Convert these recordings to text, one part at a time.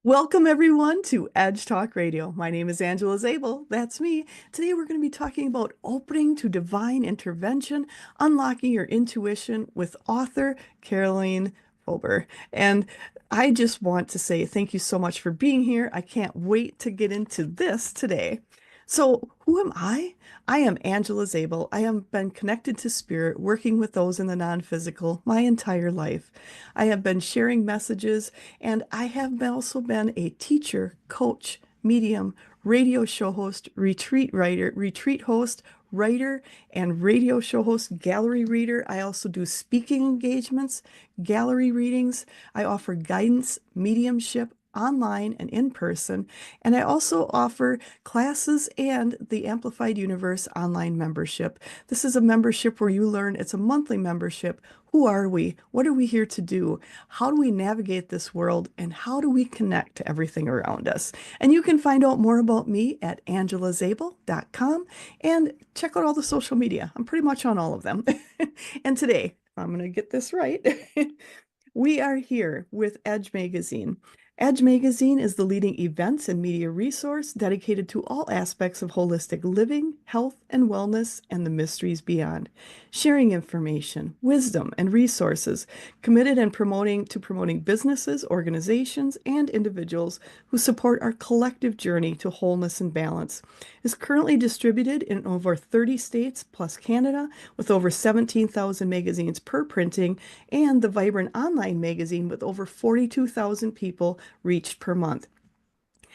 Welcome everyone to Edge Talk Radio. My name is Angela Zabel. That's me. Today we're going to be talking about opening to divine intervention, unlocking your intuition with author Karoleen Fober. And I just want to say thank you so much for being here. I can't wait to get into this today. So, who am I? I am Angela Zabel. I have been connected to spirit, working with those in the non-physical my entire life. I have been sharing messages, and I have also been a teacher, coach, medium, radio show host, retreat writer, retreat host, writer, and radio show host, gallery reader. I also do speaking engagements, gallery readings. I offer guidance, mediumship, online and in person. And I also offer classes and the Amplified Universe online membership. This is a membership where you learn, it's a monthly membership. Who are we? What are we here to do? How do we navigate this world? And how do we connect to everything around us? And you can find out more about me at angelazabel.com and check out all the social media. I'm pretty much on all of them. And today, I'm going to get this right. We are here with Edge Magazine. Edge Magazine is the leading events and media resource dedicated to all aspects of holistic living, health, and wellness, and the mysteries beyond. Sharing information, wisdom, and resources committed and promoting businesses, organizations, and individuals who support our collective journey to wholeness and balance. Is currently distributed in over 30 states plus Canada, with over 17,000 magazines per printing, and the vibrant online magazine with over 42,000 people reached per month.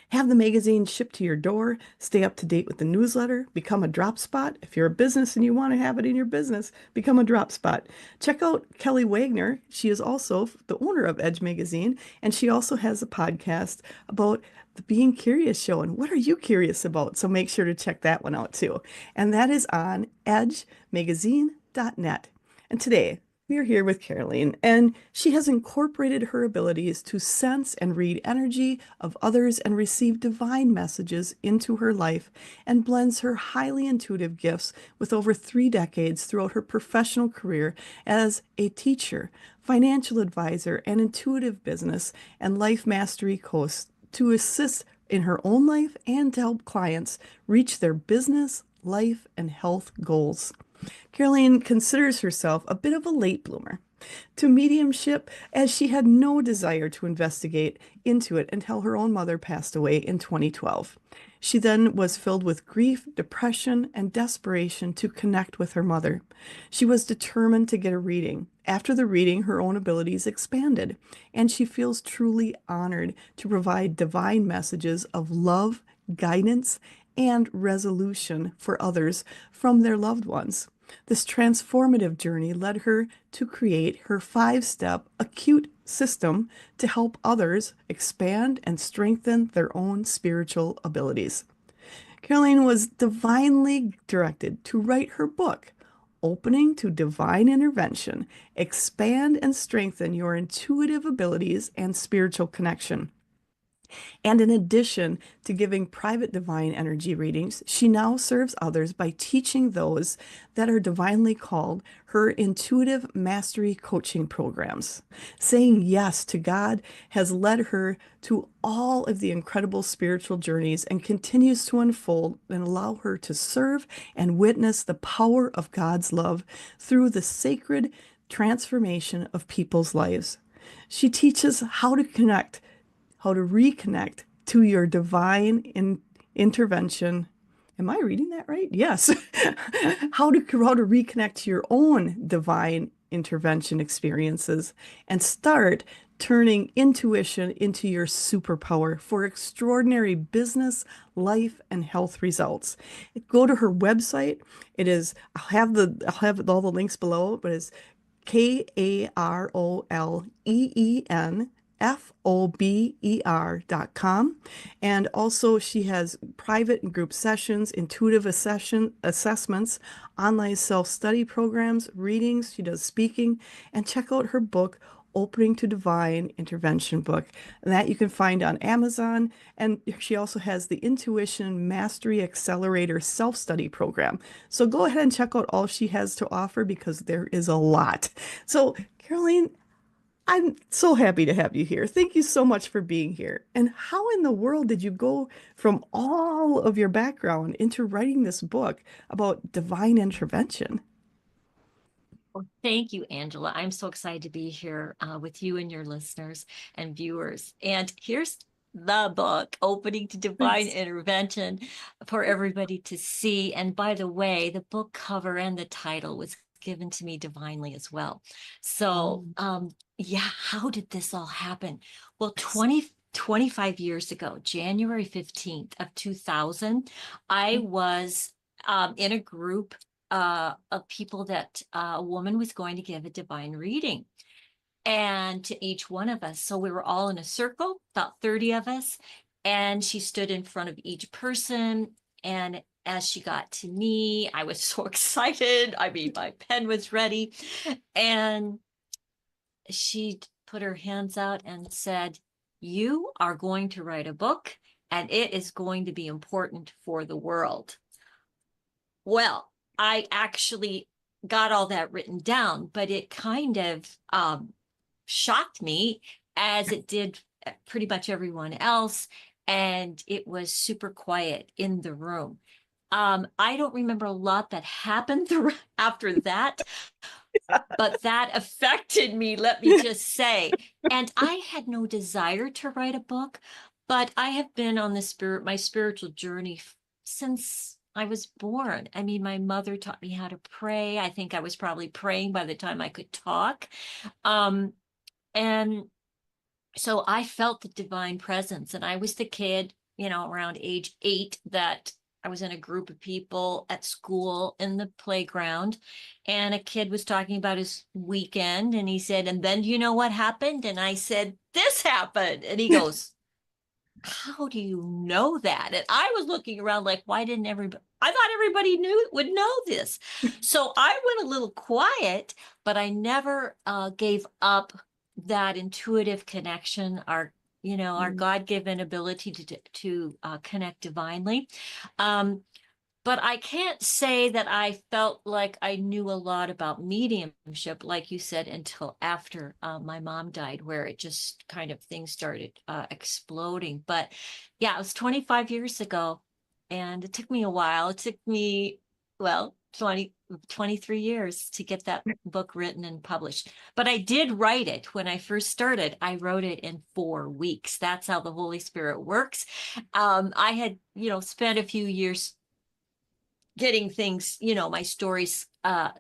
Have the magazine shipped to your door, stay up to date with the newsletter, become a drop spot. If you're a business and you want to have it in your business, become a drop spot. Check out Kelly Wagner. She is also the owner of Edge Magazine, and she also has a podcast about the Being Curious show. And what are you curious about? So make sure to check that one out too. And that is on edgemagazine.net. And today, we are here with Karoleen, and she has incorporated her abilities to sense and read energy of others and receive divine messages into her life and blends her highly intuitive gifts with over 3 decades throughout her professional career as a teacher, financial advisor, and intuitive business and life mastery coach to assist in her own life and to help clients reach their business, life, and health goals. Karoleen considers herself a bit of a late bloomer to mediumship, as she had no desire to investigate into it until her own mother passed away in 2012. She then was filled with grief, depression, and desperation to connect with her mother. She was determined to get a reading. After the reading, her own abilities expanded, and she feels truly honored to provide divine messages of love, guidance, and resolution for others from their loved ones. This transformative journey led her to create her 5-step ACUTE system to help others expand and strengthen their own spiritual abilities. Karoleen was divinely directed to write her book, Opening to Divine Intervention, Expand and Strengthen Your Intuitive Abilities and Spiritual Connection. And in addition to giving private divine energy readings, she now serves others by teaching those that are divinely called her intuitive mastery coaching programs. Saying yes to God has led her to all of the incredible spiritual journeys and continues to unfold and allow her to serve and witness the power of God's love through the sacred transformation of people's lives. She teaches how to reconnect to your divine intervention. Am I reading that right? Yes. How to reconnect to your own divine intervention experiences and start turning intuition into your superpower for extraordinary business, life, and health results. Go to her website. I'll have all the links below, but it's KAROLENFOBER.com. And also she has private and group sessions, intuitive assessments, online self-study programs, readings. She does speaking. And check out her book, Opening to Divine Intervention book. And that you can find on Amazon. And she also has the Intuition Mastery Accelerator self-study program. So go ahead and check out all she has to offer because there is a lot. So, Karoleen, I'm so happy to have you here. Thank you so much for being here. And how in the world did you go from all of your background into writing this book about divine intervention? Well, thank you, Angela. I'm so excited to be here with you and your listeners and viewers. And here's the book, Opening to Divine Thanks. Intervention, for everybody to see. And by the way, the book cover and the title was given to me divinely as well. So, Wow. yeah, how did this all happen? Well, Yes. 25 years ago, January 15th of 2000, I was in a group of people that a woman was going to give a divine reading and to each one of us. So we were all in a circle, about 30 of us, and she stood in front of each person. And as she got to me, I was so excited. I mean, my pen was ready. And she put her hands out and said, "You are going to write a book, and it is going to be important for the world." Well, I actually got all that written down, but it kind of shocked me as it did pretty much everyone else. And it was super quiet in the room. I don't remember a lot that happened after that, but that affected me, let me just say. And I had no desire to write a book, but I have been on my spiritual journey since I was born. I mean, my mother taught me how to pray. I think I was probably praying by the time I could talk. Um, and so I felt the divine presence, and I was the kid, around age 8 that I was in a group of people at school in the playground, and a kid was talking about his weekend, and he said, "And then you know what happened?" And I said, "This happened." And he goes, "How do you know that?" And I was looking around like, why didn't everybody? I thought everybody would know this. So I went a little quiet, but I never gave up that intuitive connection, our Mm. God-given ability to connect divinely. Um, but I can't say that I felt like I knew a lot about mediumship, like you said, until after my mom died, where it just kind of things started exploding. But yeah, it was 25 years ago, and it took me a while. It took me, well, 23 years to get that book written and published. But I did write it when I first started. I wrote it in 4 weeks. That's how the Holy Spirit works. I had, spent a few years getting things, my stories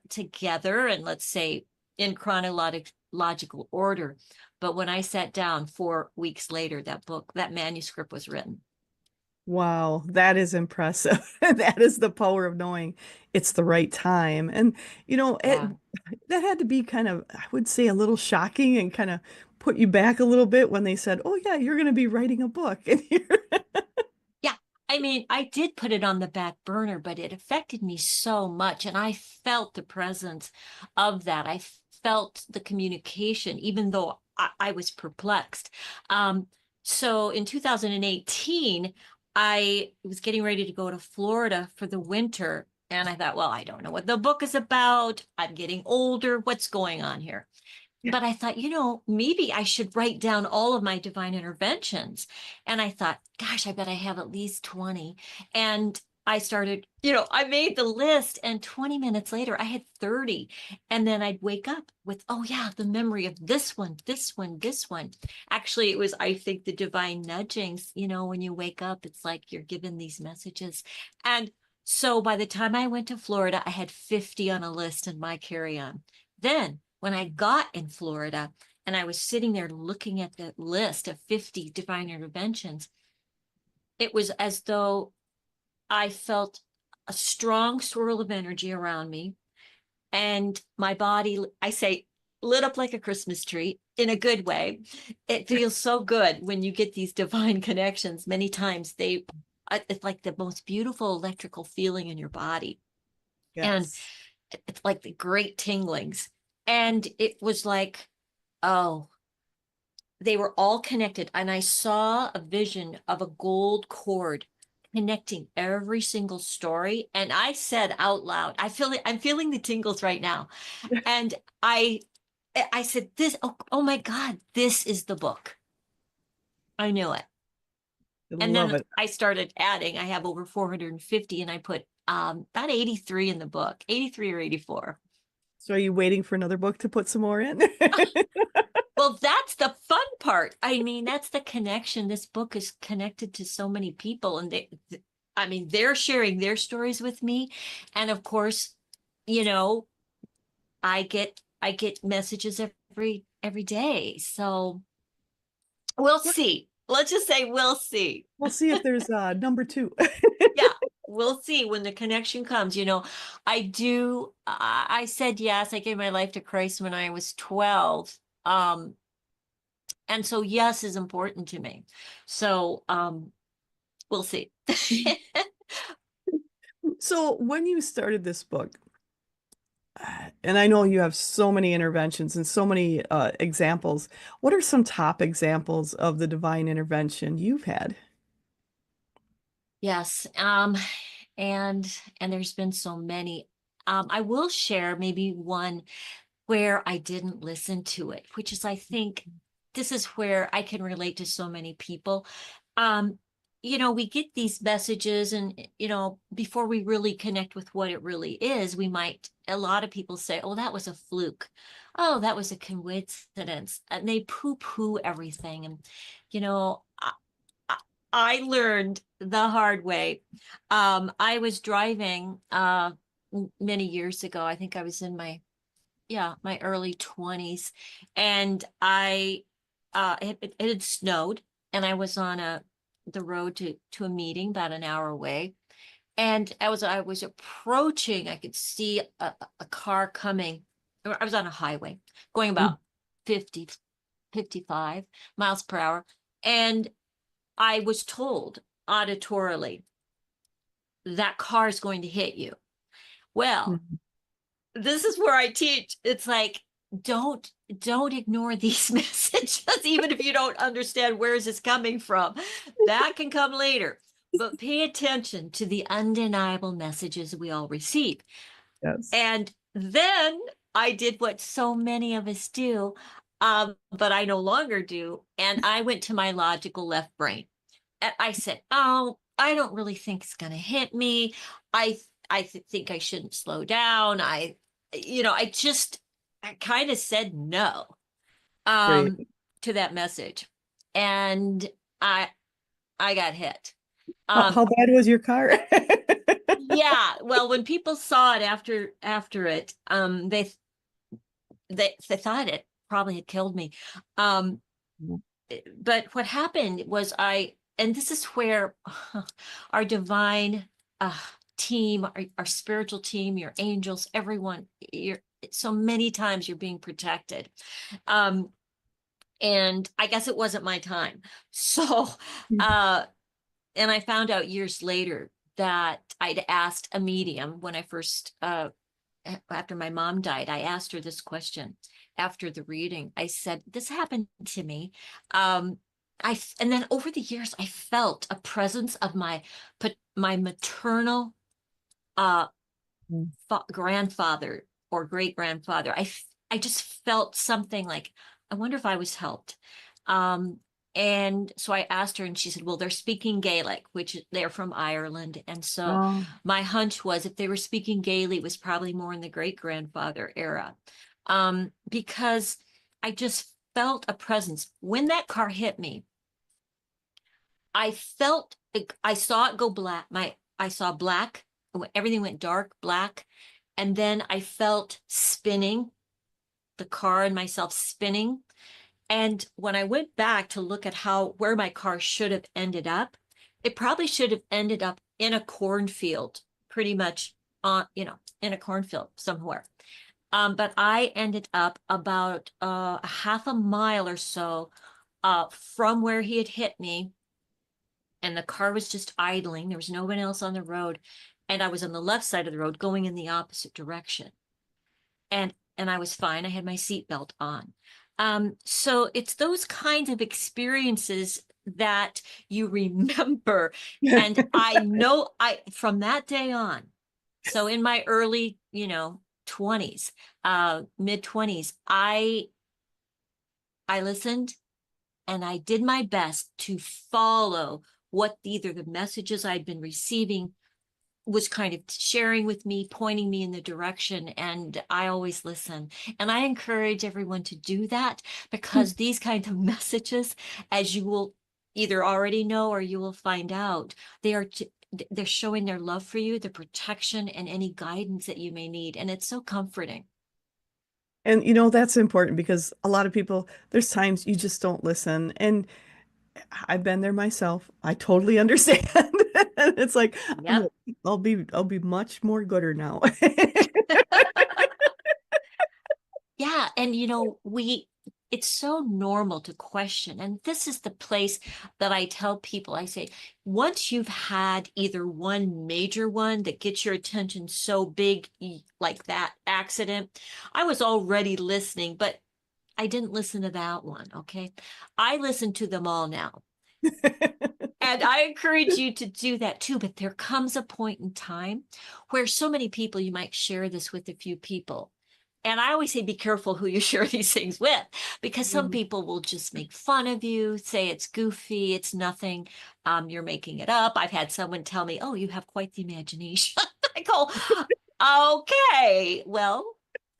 together, and let's say in chronological order. But when I sat down 4 weeks later, that manuscript was written. Wow, that is impressive. That is the power of knowing it's the right time. And, Yeah. that had to be kind of, I would say, a little shocking and kind of put you back a little bit when they said, "Oh, yeah, you're going to be writing a book." And you're, Yeah. I mean, I did put it on the back burner, but it affected me so much. And I felt the presence of that. I felt the communication, even though I was perplexed. Um, so in 2018, I was getting ready to go to Florida for the winter. And I thought, well, I don't know what the book is about. I'm getting older. What's going on here? yeah, But I thought, maybe I should write down all of my divine interventions. And I thought, gosh, I bet I have at least 20. And I started, I made the list, and 20 minutes later, I had 30. And then I'd wake up with, oh, yeah, the memory of this one, this one, this one. Actually, it was, I think, the divine nudgings. When you wake up, it's like you're given these messages. And so by the time I went to Florida, I had 50 on a list in my carry on. Then, when I got in Florida and I was sitting there looking at the list of 50 divine interventions, it was as though I felt a strong swirl of energy around me, and my body, I say, lit up like a Christmas tree in a good way. It feels so good when you get these divine connections. Many times it's like the most beautiful electrical feeling in your body. And yes. it's like the great tinglings. And it was like, oh, they were all connected. And I saw a vision of a gold cord connecting every single story. And I said out loud, I'm feeling the tingles right now. And I I said, this, oh my God, this is the book. I knew it. I And love then it. I started adding, I have over 450 and I put about 83 in the book, 83 or 84. So are you waiting for another book to put some more in? Well, that's the fun part. I mean, that's the connection. This book is connected to so many people, and I mean, they're sharing their stories with me. And of course, you know, I get messages every day. So we'll Yeah, see. Let's just say we'll see. we'll see if there's number two. Yeah, we'll see when the connection comes. I said yes. I gave my life to Christ when I was 12. Um, and so yes is important to me. So we'll see. So when you started this book, and I know you have so many interventions and so many examples, what are some top examples of the divine intervention you've had? Yes. And there's been so many. I will share maybe one where I didn't listen to it, which is, I think, this is where I can relate to so many people. Um, we get these messages, and, before we really connect with what it really is, a lot of people say, oh, that was a fluke. Oh, that was a coincidence. And they poo-poo everything. And, you know, I, I learned the hard way. I was driving many years ago. I think I was in my early 20s, and it had snowed, and I was on the road to a meeting about an hour away. And as I was approaching, I could see a car coming. I was on a highway going about 50, 55 miles per hour. And I was told auditorily, that car is going to hit you. Well, Mhm. this is where I teach. It's like, don't don't ignore these messages, even if you don't understand where is this coming from. That can come later. But pay attention to the undeniable messages we all receive. Yes. And then I did what so many of us do, but I no longer do. And I went to my logical left brain. And I said, "Oh, I don't really think it's going to hit me. I think I shouldn't slow down. I kind of said no Great. um to that message, and I I got hit. How Um, bad was your car? yeah. Well, when people saw it after it, they thought it probably had killed me. Um, but what happened was and this is where our divine uh, team, our spiritual team, your angels, everyone, so many times you're being protected. Um, and I guess it wasn't my time. So, uh, and I found out years later that I'd asked a medium when I first, after my mom died, I asked her this question after the reading. I said, "This happened to me." Um, and then over the years, I felt a presence of my maternal uh grandfather or great grandfather. I just felt something like, I wonder if I was helped. Um, and so I asked her, and she said, well, they're speaking Gaelic, which they're from Ireland. And so Oh, my hunch was, if they were speaking Gaelic, it was probably more in the great grandfather era. Because I just felt a presence. When that car hit me, I saw it go black. I saw black. Everything went dark, black. And then I felt spinning, the car and myself spinning. And when I went back to look at where my car should have ended up, it probably should have ended up in a cornfield, pretty much in a cornfield somewhere. But I ended up about a half a mile or so from where he had hit me, and the car was just idling. There was no one else on the road, and I was on the left side of the road going in the opposite direction. And I was fine. I had my seatbelt on. So it's those kinds of experiences that you remember. And I know I from that day on, so in my early, 20s, mid 20s, I listened and I did my best to follow what either the messages I'd been receiving was kind of sharing with me, pointing me in the direction, and I always listen. And I encourage everyone to do that, because these kinds of messages, as you will either already know or you will find out, they're showing their love for you, the protection, and any guidance that you may need. And it's so comforting. And that's important because a lot of people, there's times you just don't listen. And I've been there myself. I totally understand. And it's like, Yep. oh, I'll be much more gooder now. Yeah, and it's so normal to question. And this is the place that I tell people, I say, once you've had either one major one that gets your attention so big, like that accident, I was already listening, but I didn't listen to that one. Okay. I listen to them all now. And I encourage you to do that too. But there comes a point in time where so many people, you might share this with a few people. And I always say, be careful who you share these things with, because some people will just make fun of you, say it's goofy, it's nothing, you're making it up. I've had someone tell me, oh, you have quite the imagination. I go, okay, well,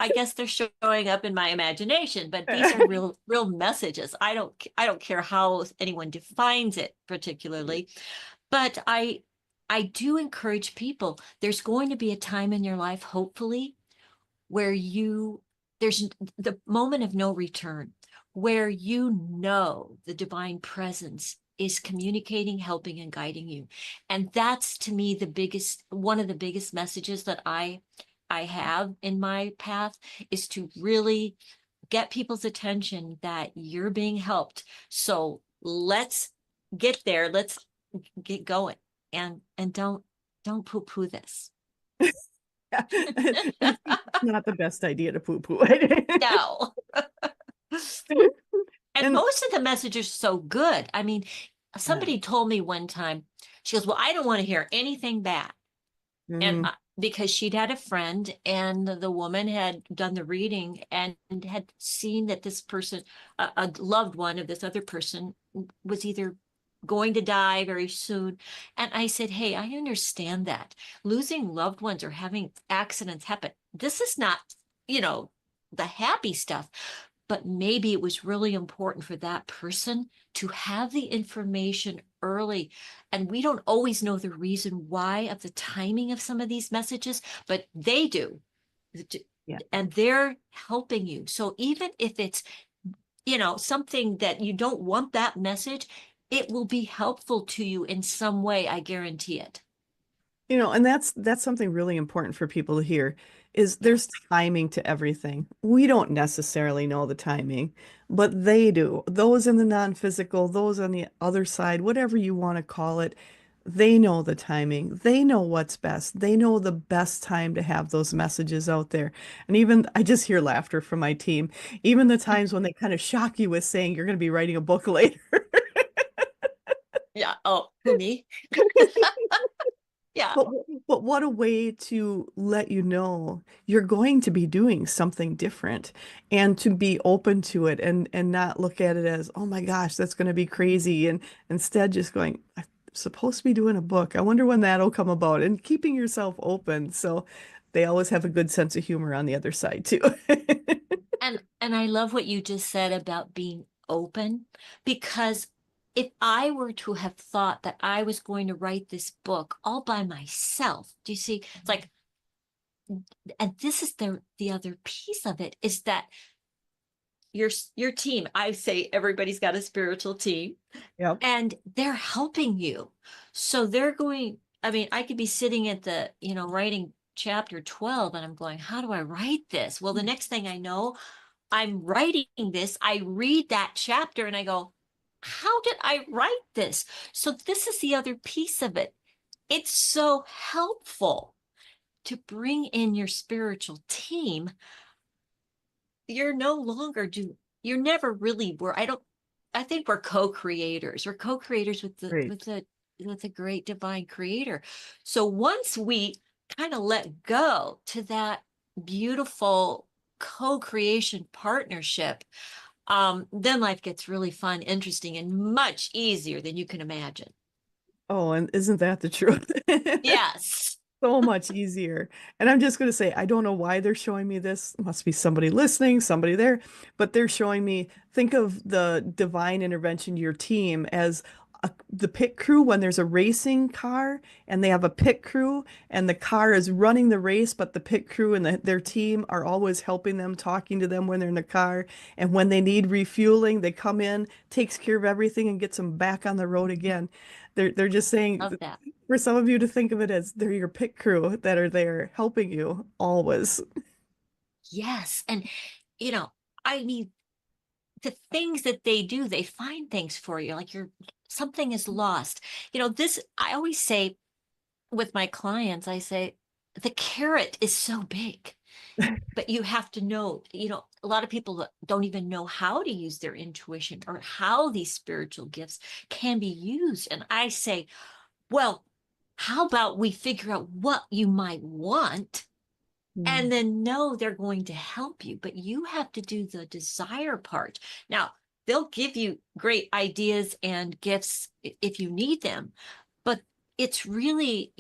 I guess they're showing up in my imagination, but these are real messages. I don't care how anyone defines it particularly, but I do encourage people. There's going to be a time in your life, hopefully, where there's the moment of no return, where the divine presence is communicating, helping, and guiding you. And that's, to me, one of the biggest messages that I have in my path, is to really get people's attention that you're being helped. So let's get there. Let's get going, and don't poo-poo this. Yeah. It's not the best idea to poo-poo it. No. And And most of the messages are so good. I mean, yeah. somebody told me one time, she goes, well, I don't want to hear anything bad. And Mhm. because she'd had a friend, and the woman had done the reading and had seen that this person, a loved one of this other person, was either going to die very soon. And I said, hey, I understand that losing loved ones or having accidents happen. This is not, you know, the happy stuff, but maybe it was really important for that person to have the information early. And we don't always know the reason why of the timing of some of these messages, but they do. Yeah. And they're helping you. So even if it's, something that you don't want that message, it will be helpful to you in some way. I guarantee it. And that's something really important for people to hear is there's Yes. timing to everything. We don't necessarily know the timing, but they do. Those in the non-physical, those on the other side, whatever you want to call it, they know the timing. They know what's best. They know the best time to have those messages out there. And even I just hear laughter from my team. Even the times when they kind of shock you with saying you're going to be writing a book later. Yeah. Oh, who, me? Yeah. But but what a way to let you know you're going to be doing something different and to be open to it and not look at it as, oh my gosh, that's going to be crazy. And instead just going, I'm supposed to be doing a book. I wonder when that'll come about and keeping yourself open. So they always have a good sense of humor on the other side too. And I love what you just said about being open, because if I were to have thought that I was going to write this book all by myself, do you see? It's like, and this is the other piece of it, is that your team, I say everybody's got a spiritual team, Yep. and they're helping you. So they're going, I mean, I could be sitting at writing chapter 12, and I'm going, how do I write this? Well, the next thing I know, I'm writing this, I read that chapter and I go, how did I write this? So this is the other piece of it. It's so helpful to bring in your spiritual team. You're no longer you're never really were. I think we're co-creators. We're co-creators with the Great. with the with the great divine creator. So once we kind of let go to that, beautiful co-creation partnership, then life gets really fun, interesting, and much easier than you can imagine. Oh, and isn't that the truth? Yes. So much easier. And I'm just going to say, I don't know why they're showing me this. Must be somebody listening, somebody there, but they're showing me, think of the divine intervention, your team as the pit crew when there's a racing car and they have a pit crew and the car is running the race, but the pit crew and their team are always helping them, talking to them when they're in the car. And when they need refueling, they come in, takes care of everything and gets them back on the road again. They're just saying Love that. for some of you to think of it as they're your pit crew that are there helping you always. Yes. And, you know, I mean, the things that they do, they find things for you, like something is lost. This, I always say with my clients, I say, the carrot is so big, but you have to know, a lot of people don't even know how to use their intuition or how these spiritual gifts can be used. And I say, well, how about we figure out what you might want Mm, and then know they're going to help you, but you have to do the desire part. Now, they'll give you great ideas and gifts if you need them, but it's really,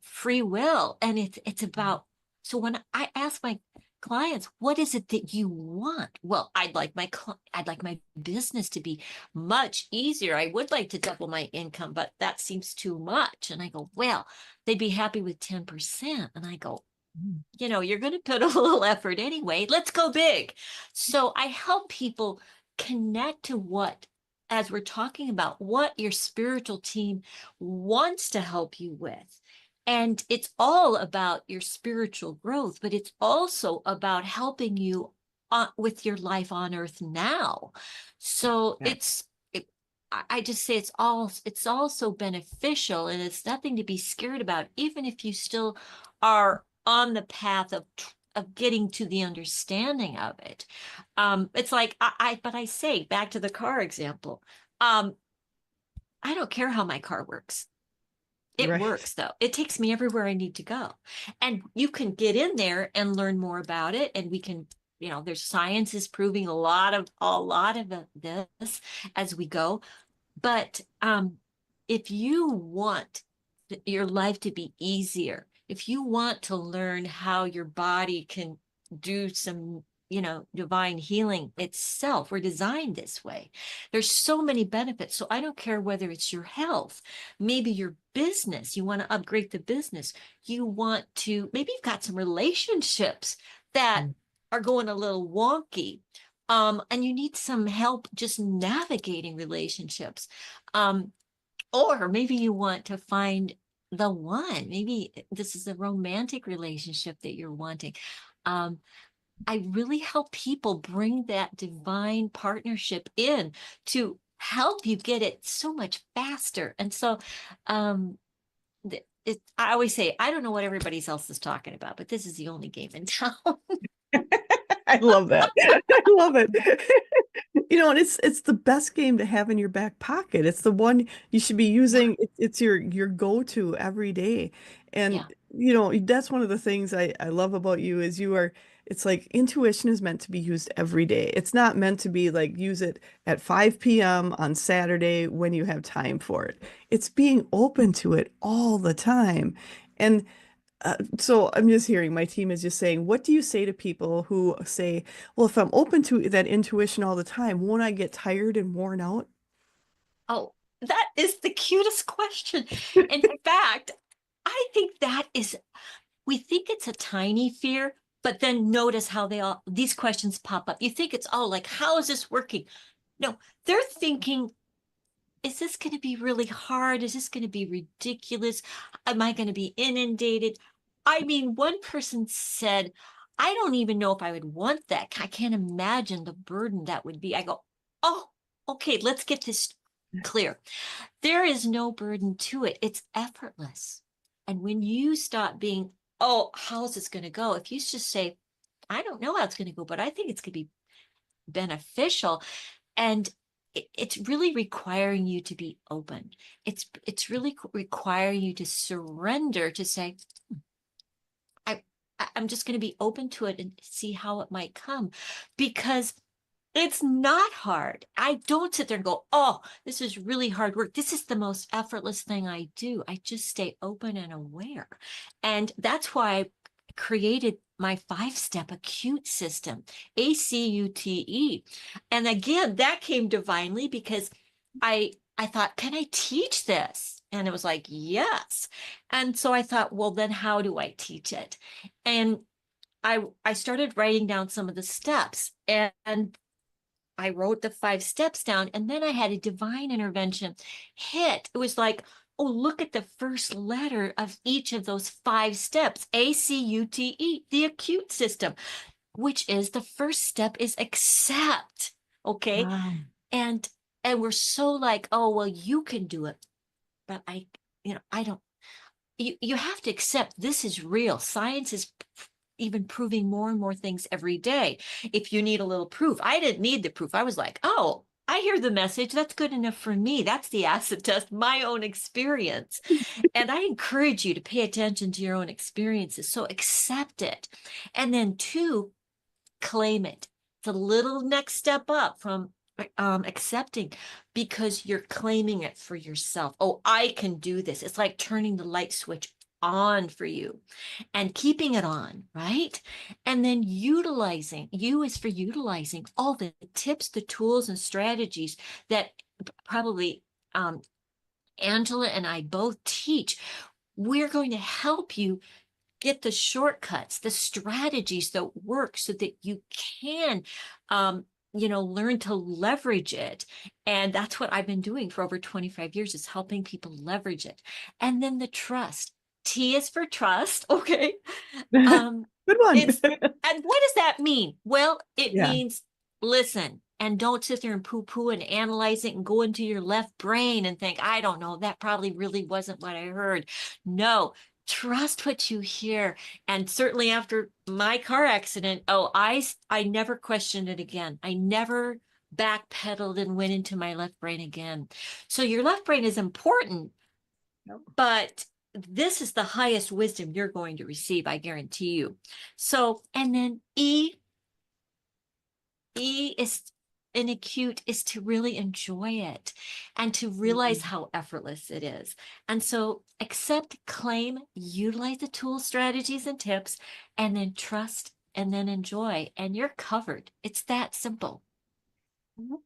free will, and it's about. So when I ask my clients, what is it that you want? Well, I'd like my business to be much easier. I would like to double my income, but that seems too much. And I go, well, they'd be happy with 10%. And I go, mm, you're going to put a little effort anyway. Let's go big. So I help people connect to as we're talking about, what your spiritual team wants to help you with. And it's all about your spiritual growth, but it's also about helping you with your life on earth now. So yeah. I just say it's all so beneficial, and it's nothing to be scared about, even if you still are on the path of getting to the understanding of it. It's like but I say, back to the car example. Um, I don't care how my car works. It Right. works though. It takes me everywhere I need to go. And you can get in there and learn more about it. And we can, there's science is proving a lot of this as we go. But if you want your life to be easier, if you want to learn how your body can do some, divine healing itself, we're designed this way. There's so many benefits. So I don't care whether it's your health, maybe your business, you want to upgrade the business, you want to, maybe you've got some relationships that Mm, are going a little wonky. And you need some help just navigating relationships. Um, or maybe you want to find the one. Maybe this is a romantic relationship that you're wanting. Um, I really help people bring that divine partnership in to help you get it so much faster. And so, I always say, I don't know what everybody else is talking about, but this is the only game in town. I love that. I love it. And it's the best game to have in your back pocket. It's the one you should be Yeah, using. It's your go-to every day. And yeah. that's one of the things I love about you is it's like intuition is meant to be used every day. It's not meant to be like use it at 5 p.m. on Saturday when you have time for it. It's being open to it all the time. And so I'm just hearing my team is just saying, what do you say to people who say, well, if I'm open to that intuition all the time, won't I get tired and worn out? Oh, that is the cutest question. In fact, I think we think it's a tiny fear, but then notice how these questions pop up. You think it's, oh, like, how is this working? No, they're thinking, is this going to be really hard? Is this going to be ridiculous? Am I going to be inundated? I mean, one person said, I don't even know if I would want that. I can't imagine the burden that would be. I go, oh, okay, let's get this clear. There is no burden to it. It's effortless. And when you stop being, oh, how is this going to go? If you just say, I don't know how it's going to go, but I think it's going to be beneficial. And it's really requiring you to be open. It's really requiring you to surrender, to say, I I'm just going to be open to it and see how it might come, because it's not hard. I don't sit there and go, oh, this is really hard work. This is the most effortless thing I do. I just stay open and aware. And that's why I created my 5-step acute system, ACUTE. And again, that came divinely because I thought, can I teach this? And it was like, yes. And so I thought, well, then how do I teach it? And I started writing down some of the steps, and I wrote the 5 steps down, and then I had a divine intervention hit. It was like, oh, look at the first letter of each of those 5 steps, ACUTE, the acute system, which is the first step is accept. Okay. Wow. And we're so like, oh, well, you can do it. But I don't, you have to accept this is real. Science is even proving more and more things every day. If you need a little proof, I didn't need the proof. I was like, oh, I hear the message. That's good enough for me. That's the acid test, my own experience. And I encourage you to pay attention to your own experiences. So accept it. And then 2, claim it. It's a little next step up from accepting, because you're claiming it for yourself. Oh, I can do this. It's like turning the light switch on for you and keeping it on, right? And then utilizing, U is for utilizing all the tips, the tools, and strategies that probably Angela and I both teach. We're going to help you get the shortcuts, the strategies that work so that you can, learn to leverage it. And that's what I've been doing for over 25 years, is helping people leverage it. And then the trust. T is for trust. Okay. Um, Good one. it's, and what does that mean? Well, it Yeah. means listen and don't sit there and poo poo and analyze it and go into your left brain and think, I don't know, that probably really wasn't what I heard. No, trust what you hear. And certainly after my car accident, oh, I never questioned it again. I never backpedaled and went into my left brain again. So your left brain is important, Yep. but this is the highest wisdom you're going to receive, I guarantee you. So, and then E is in acute is to really enjoy it and to realize Mhm. how effortless it is. And so accept, claim, utilize the tools, strategies, and tips, and then trust and then enjoy, and you're covered. It's that simple.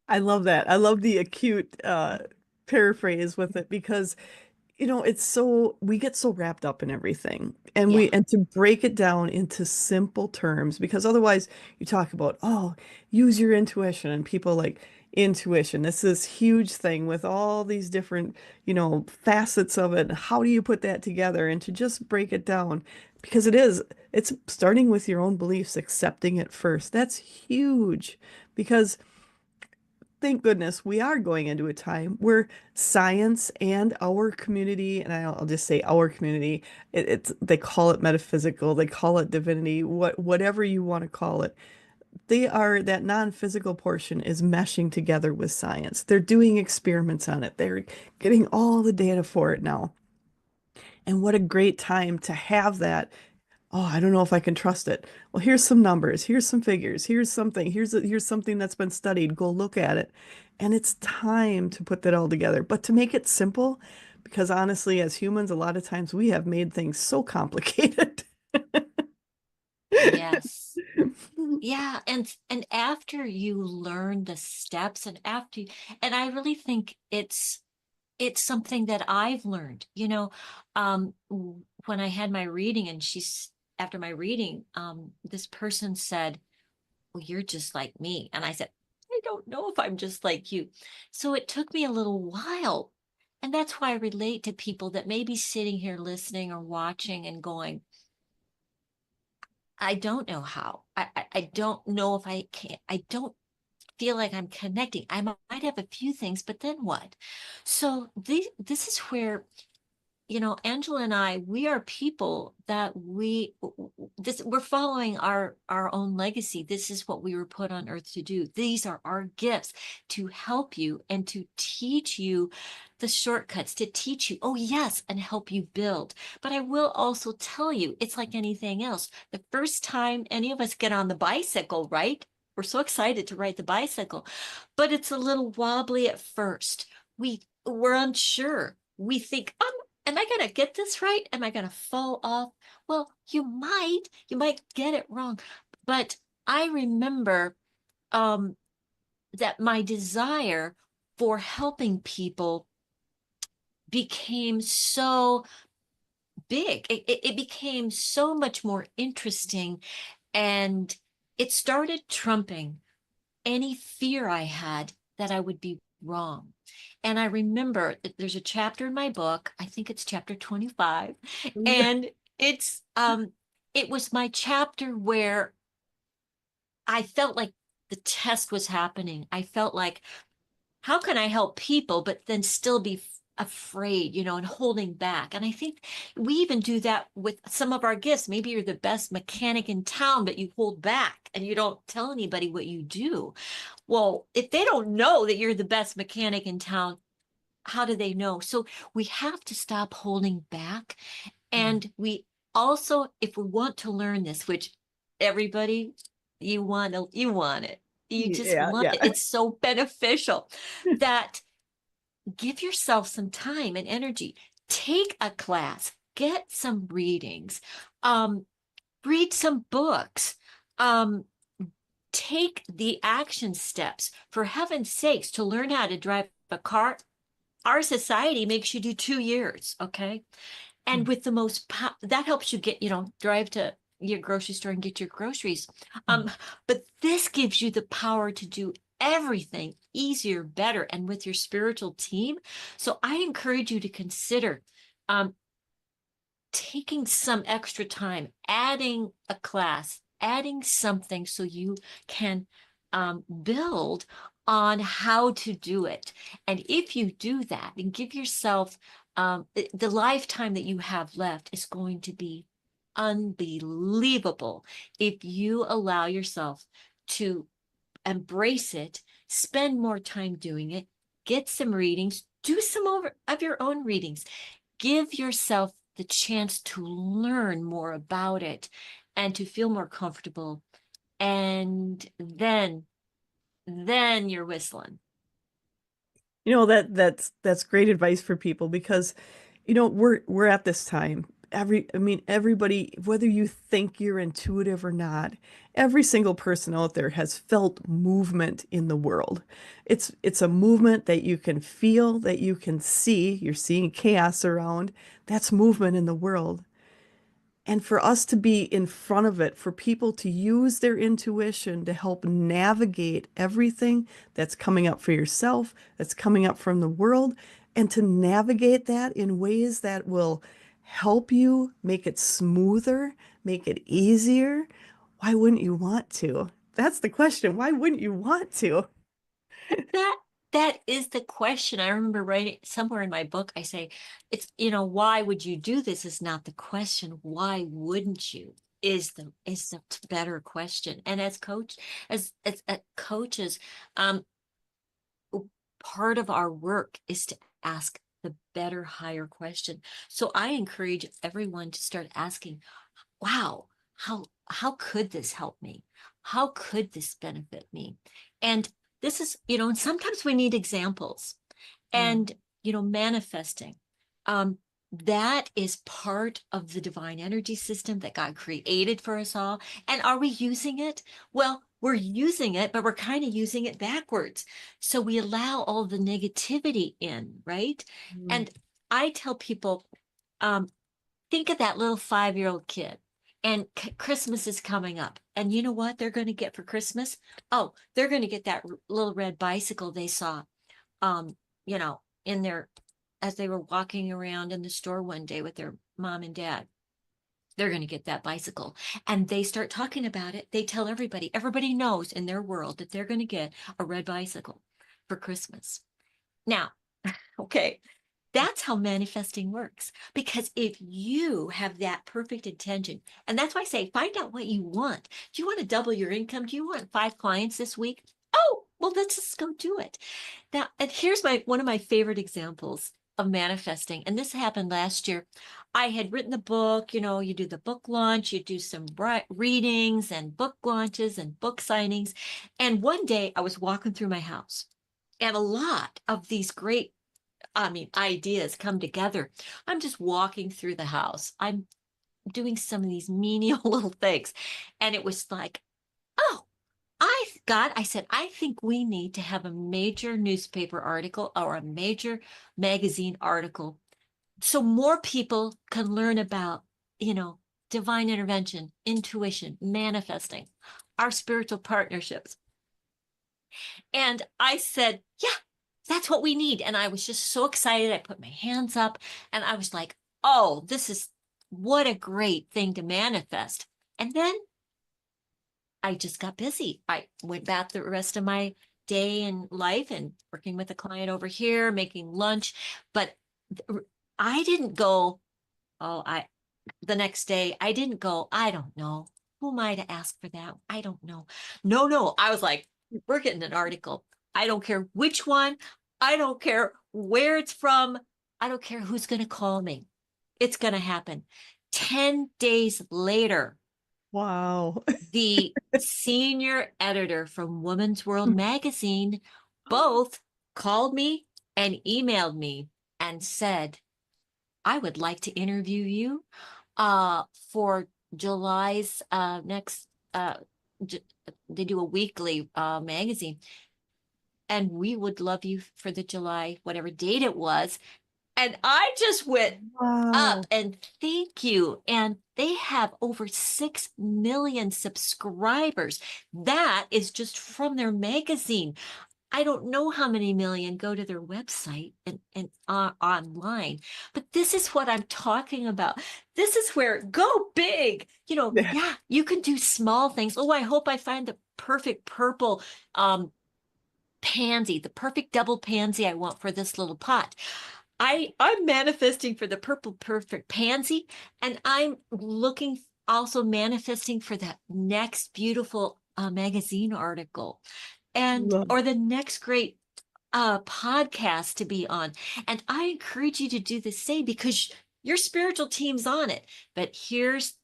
I love that. I love the acute paraphrase with it because it's so we get so wrapped up in everything. And Yeah. to break it down into simple terms, because otherwise you talk about, oh, use your intuition, and people like intuition. This is huge thing with all these different, facets of it. How do you put that together? And to just break it down, because it's starting with your own beliefs, accepting it first. That's huge because thank goodness we are going into a time where science and our community, and I'll just say our community, it's they call it metaphysical, they call it divinity, whatever you want to call it. That non-physical portion is meshing together with science. They're doing experiments on it. They're getting all the data for it now. And what a great time to have that. Oh, I don't know if I can trust it. Well, here's some numbers, here's some figures, here's something that's been studied. Go look at it. And it's time to put that all together, but to make it simple, because honestly, as humans, a lot of times we have made things so complicated. Yes. Yeah, and after you learn the steps, and I really think it's something that I've learned, when I had my reading, and after my reading, this person said, well, you're just like me. And I said, I don't know if I'm just like you. So it took me a little while. And that's why I relate to people that may be sitting here listening or watching and going, I don't know how. I don't know if I can. I don't feel like I'm connecting. I might have a few things, but then what? So this is where Angela and I, we are people that we're following our own legacy. This is what we were put on earth to do. These are our gifts to help you and to teach you the shortcuts, to teach you, oh yes, and help you build. But I will also tell you, it's like anything else. The first time any of us get on the bicycle, right? We're so excited to ride the bicycle, but it's a little wobbly at first. We're unsure. We think, am I going to get this right? Am I going to fall off? Well, you might get it wrong. But I remember um, that my desire for helping people became so big. It became so much more interesting. And it started trumping any fear I had that I would be wrong. And I remember that there's a chapter in my book, I think it's chapter 25, and it was my chapter where I felt like the test was happening. I felt like, how can I help people but then still be afraid, and holding back? And I think we even do that with some of our gifts. Maybe you're the best mechanic in town, but you hold back and you don't tell anybody what you do. Well, if they don't know that you're the best mechanic in town, how do they know? So we have to stop holding back. And we also, if we want to learn this, which everybody, you want it. You just Yeah, want yeah. it. It's so beneficial that give yourself some time and energy. Take a class, get some readings, um, read some books, um, take the action steps. For heaven's sakes, to learn how to drive a car, our society makes you do 2 years, okay? And with the most that helps you get, drive to your grocery store and get your groceries. But this gives you the power to do everything easier, better, and with your spiritual team. So I encourage you to consider um, taking some extra time, adding a class, adding something so you can build on how to do it. And if you do that and give yourself the lifetime that you have left is going to be unbelievable if you allow yourself to embrace it, spend more time doing it, get some readings, do some of your own readings, give yourself the chance to learn more about it and to feel more comfortable. And then you're whistling. That's great advice for people because we're at this time. Everybody, whether you think you're intuitive or not, every single person out there has felt movement in the world. It's a movement that you can feel, that you can see. You're seeing chaos around. That's movement in the world. And for us to be in front of it, for people to use their intuition to help navigate everything that's coming up for yourself, that's coming up from the world, and to navigate that in ways that will help you make it smoother, make it easier, why wouldn't you want to? That's the question. Why wouldn't you want to? That that is the question. I remember writing somewhere in my book, I say, why would you do this is not the question. Why wouldn't you? Is the better question. And as coaches, um, part of our work is to ask the better, higher question. So I encourage everyone to start asking, wow, how could this help me? How could this benefit me? And this is, and sometimes we need examples Yeah. and, manifesting. Um, that is part of the divine energy system that God created for us all. And are we using it? Well, we're using it, but we're kind of using it backwards. So we allow all the negativity in, right? Mm. And I tell people, um, think of that little 5-year-old kid. And Christmas is coming up. And you know what they're going to get for Christmas? Oh, they're going to get that little red bicycle they saw, um, you know, in their, as they were walking around in the store one day with their mom and dad. They're going to get that bicycle. And they start talking about it. They tell everybody, everybody knows in their world that they're going to get a red bicycle for Christmas. Now, okay, That's how manifesting works. Because if you have that perfect intention, and that's why I say find out what you want. Do you want to double your income? Do you want 5 clients this week? Oh, well, let's just go do it. Now, and here's my one of my favorite examples of manifesting. And this happened last year. I had written the book, you do the book launch, you do some readings and book launches and book signings. And one day I was walking through my house and a lot of these great, ideas come together. I'm just walking through the house. I'm doing some of these menial little things. And it was like, oh, I said, I think we need to have a major newspaper article or a major magazine article so more people can learn about, you know, divine intervention, intuition, manifesting, our spiritual partnerships. And I said, yeah, that's what we need. And I was just so excited. I put my hands up and I was like, oh, this is what a great thing to manifest. And then I just got busy. I went back the rest of my day and life and working with a client over here, making lunch. But I didn't go, oh, the next day, I didn't go, I don't know. Who am I to ask for that? I don't know. No, no. I was like, we're getting an article. I don't care which one. I don't care where it's from. I don't care who's going to call me. It's going to happen. 10 days later, Wow. the senior editor from Women's World magazine both called me and emailed me and said, I would like to interview you for July's next they do a weekly magazine and we would love you for the July whatever date it was. And I just went up Wow. and thank you. And they have over 6 million subscribers. That is just from their magazine. I don't know how many million go to their website and online, but this is what I'm talking about. This is where go big. Yeah. Yeah, you can do small things. Oh, I hope I find the perfect purple um, pansy, the perfect double pansy I want for this little pot. I'm manifesting for the purple perfect pansy, and I'm looking also manifesting for that next beautiful magazine article and Love. or the next great podcast to be on. And I encourage you to do the same because your spiritual team's on it. But here's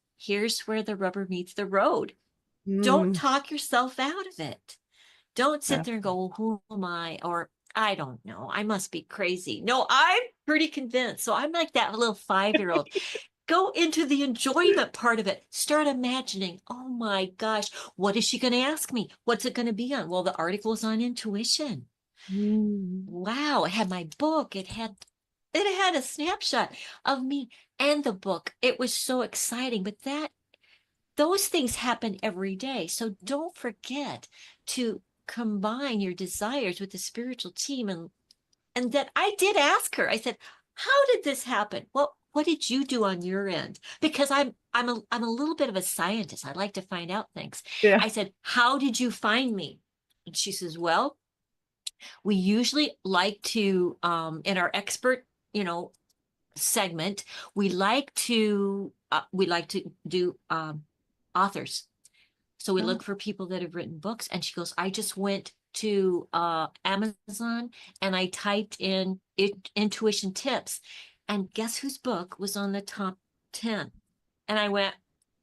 where the rubber meets the road. Don't Mm, talk yourself out of it. Don't sit yeah. there and go, well, who am I? Or I don't know. I must be crazy. No, I'm pretty convinced. So I'm like that little 5-year-old. Go into the enjoyment part of it. Start imagining, oh my gosh, what is she going to ask me? What's it going to be on? Well, the article is on intuition. Mm, Wow, it had my book. It had a snapshot of me and the book. It was so exciting, but those things happen every day. So don't forget to combine your desires with the spiritual team and that I did ask her. I said, "How did this happen? What did you do on your end?" Because I'm a little bit of a scientist. I like to find out things. yeah. I said, "How did you find me?" And she says, "Well, we usually like to in our expert, segment, we like to do authors. So we Oh, look for people that have written books." And she goes, "I just went to Amazon and I typed in intuition tips. And guess whose book was on the top 10?" And I went,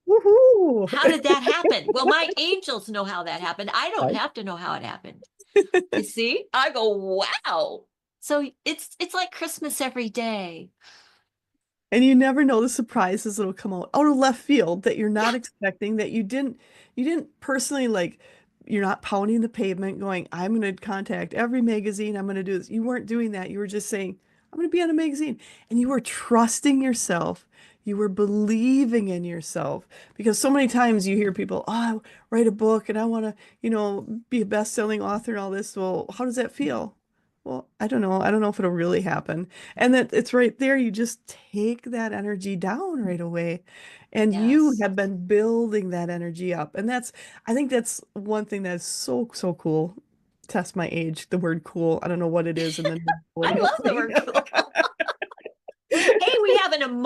woohoo. how did that happen? Well, my angels know how that happened. I don't Right. have to know how it happened. You see? I go, wow. So it's like Christmas every day. And you never know the surprises that'll come out of left field that you're Yeah, not expecting, that you didn't personally like, you're not pounding the pavement going, I'm going to contact every magazine, I'm going to do this. You weren't doing that. You were just saying, I'm going to be on a magazine. And you were trusting yourself. You were believing in yourself because so many times you hear people, oh, I write a book and I want to, be a best-selling author and all this. Well, how does that feel? Well, I don't know. I don't know if it'll really happen. And that it's right there. You just take that energy down right away. And you yes. have been building that energy up. And I think that's one thing that's so, so cool. Test my age, the word cool. I don't know what it is in the I millennial love the thing. word cool.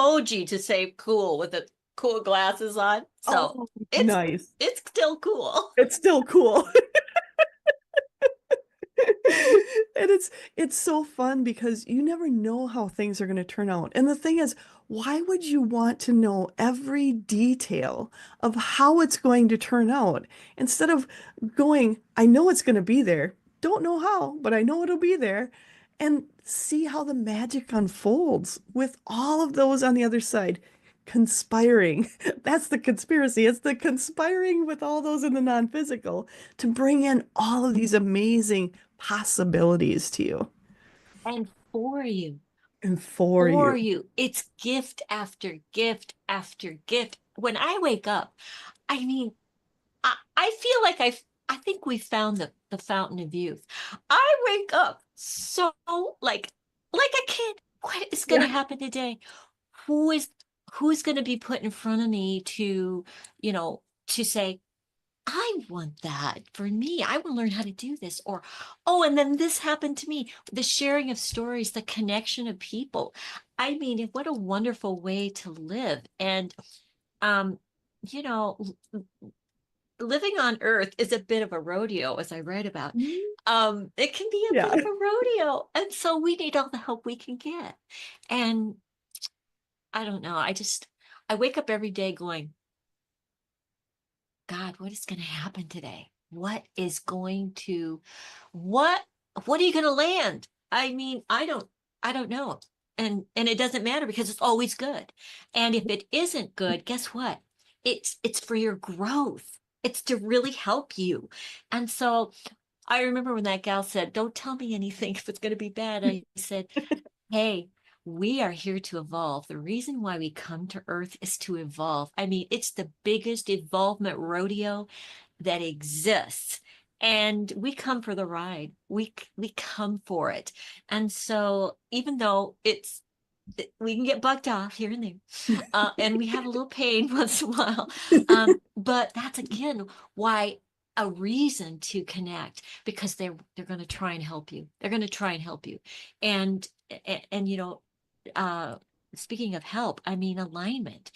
emoji to say cool with the cool glasses on. So Oh, it's nice. it's still cool. It's still cool. And it's so fun because you never know how things are going to turn out. And the thing is, why would you want to know every detail of how it's going to turn out instead of going, I know it's going to be there. Don't know how, but I know it'll be there. And see how the magic unfolds with all of those on the other side conspiring. That's the conspiracy. It's the conspiring with all those in the non-physical to bring in all of these amazing possibilities to you And and for for you. you, it's gift after gift after gift. When I wake up, I mean, I feel like I think we found the fountain of youth. I wake up so like a kid. What is going to Yeah. happen today? Who is who's going to be put in front of me to, to say, I want that for me. I want to learn how to do this. Or, oh, and then this happened to me. The sharing of stories, the connection of people. I mean, what a wonderful way to live. And um, you know, living on Earth is a bit of a rodeo, as I write about. Mhm. It can be a Yeah. bit of a rodeo, and so we need all the help we can get. And I don't know. I wake up every day going, God, what is going to happen today? What what are you going to land? I mean, I don't know. And it doesn't matter because it's always good. And if it isn't good, guess what? It's for your growth. It's to really help you. And so I remember when that gal said, "Don't tell me anything if it's going to be bad." I said, hey, we are here to evolve. The reason why we come to Earth is to evolve. I mean, it's the biggest evolvement rodeo that exists. And we come for the ride. We come for it. And so even though we can get bucked off here and there, and we have a little pain once in a while. But that's again why a reason to connect, because they're going to try and help you. They're going to try and help you. And and uh speaking of help, I mean alignment.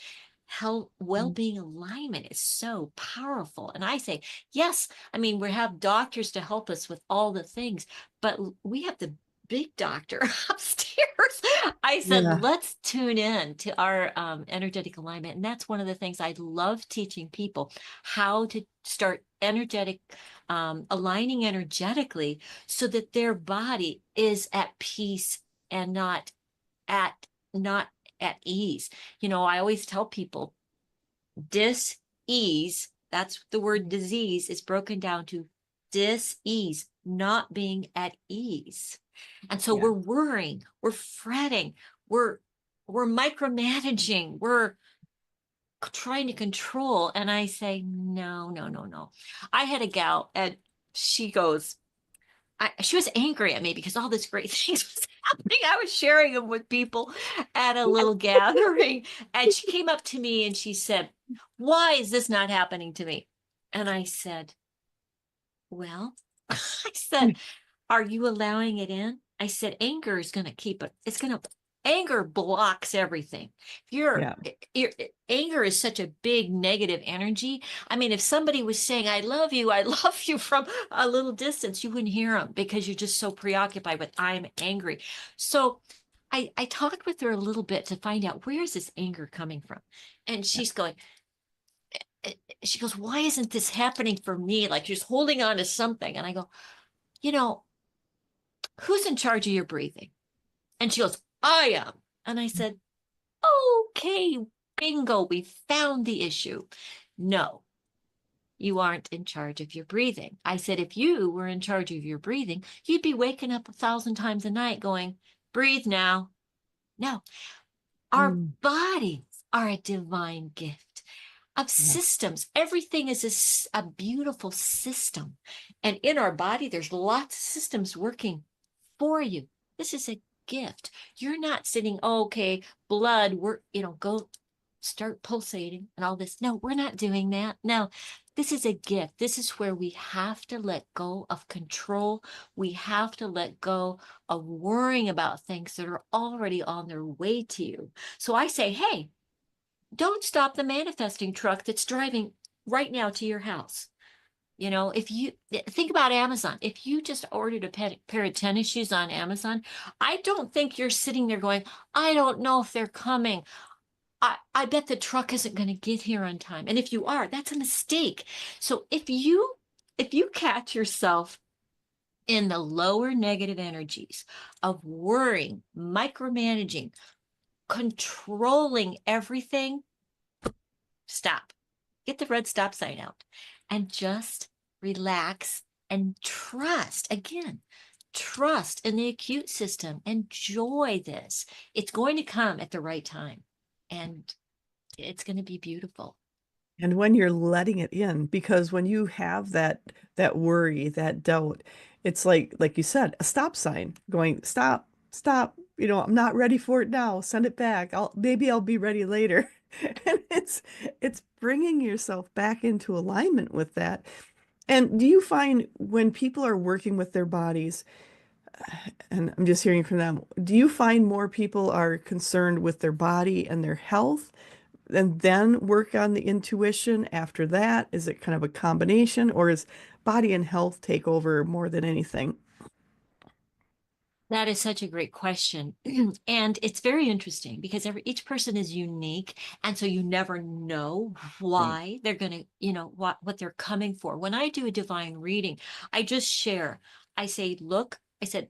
Health, well-being alignment is so powerful. And I say, yes, I mean, we have doctors to help us with all the things, but we have the big doctor upstairs. I said, Yeah. let's tune in to our energetic alignment. And that's one of the things I love teaching people, how to start aligning energetically so that their body is at peace and at, not at ease. I always tell people dis-ease, that's the word disease, is broken down to dis-ease, not being at ease. And so Yeah. we're worrying, we're fretting, we're we're micromanaging, we're trying to control. And I say, no, no, no, no. I had a gal and she goes, she was angry at me because all this great things was happening. I was sharing them with people at a little gathering. And she came up to me and she said, why is this not happening to me? And I said, well, I said, are you allowing it in? I said, anger is going to keep it. Anger blocks everything. Yeah. Your anger is such a big negative energy. I mean, if somebody was saying, I love you from a little distance, you wouldn't hear them because you're just so preoccupied with, I'm angry. So I talked with her a little bit to find out, where is this anger coming from? And she's going, she goes, why isn't this happening for me? Like she's holding on to something. And I go, you know, who's in charge of your breathing? And she goes, I am. And I said, okay, bingo, we found the issue. No, you aren't in charge of your breathing. I said, if you were in charge of your breathing, you'd be waking up 1,000 times a night going, breathe now. No, our Mm. bodies are a divine gift of Yeah. systems. Everything is a beautiful system. And in our body, there's lots of systems working for you. This is a gift. You're not sitting, oh, okay, blood, go start pulsating and all this. No, we're not doing that. No, this is a gift. This is where we have to let go of control. We have to let go of worrying about things that are already on their way to you. So I say, hey, don't stop the manifesting truck that's driving right now to your house. You know, if you think about Amazon, if you just ordered a pair of tennis shoes on Amazon, I don't think you're sitting there going, I don't know if they're coming. I bet the truck isn't going to get here on time. And if you are, that's a mistake. So if you catch yourself in the lower negative energies of worrying, micromanaging, controlling everything, stop. Get the red stop sign out and just relax and trust. Again, trust in the acute system. Enjoy this. It's going to come at the right time. And it's going to be beautiful. And when you're letting it in, because when you have that worry, that doubt, it's like you said, a stop sign going, stop, stop. I'm not ready for it now. Send it back. I'll be ready later. And it's bringing yourself back into alignment with that. And do you find when people are working with their bodies, and I'm just hearing from them, do you find more people are concerned with their body and their health and then work on the intuition after that? Is it kind of a combination, or is body and health take over more than anything? That is such a great question. And it's very interesting because each person is unique. And so you never know Right. why they're going to, what they're coming for. When I do a divine reading, I just share. I say, look, I said,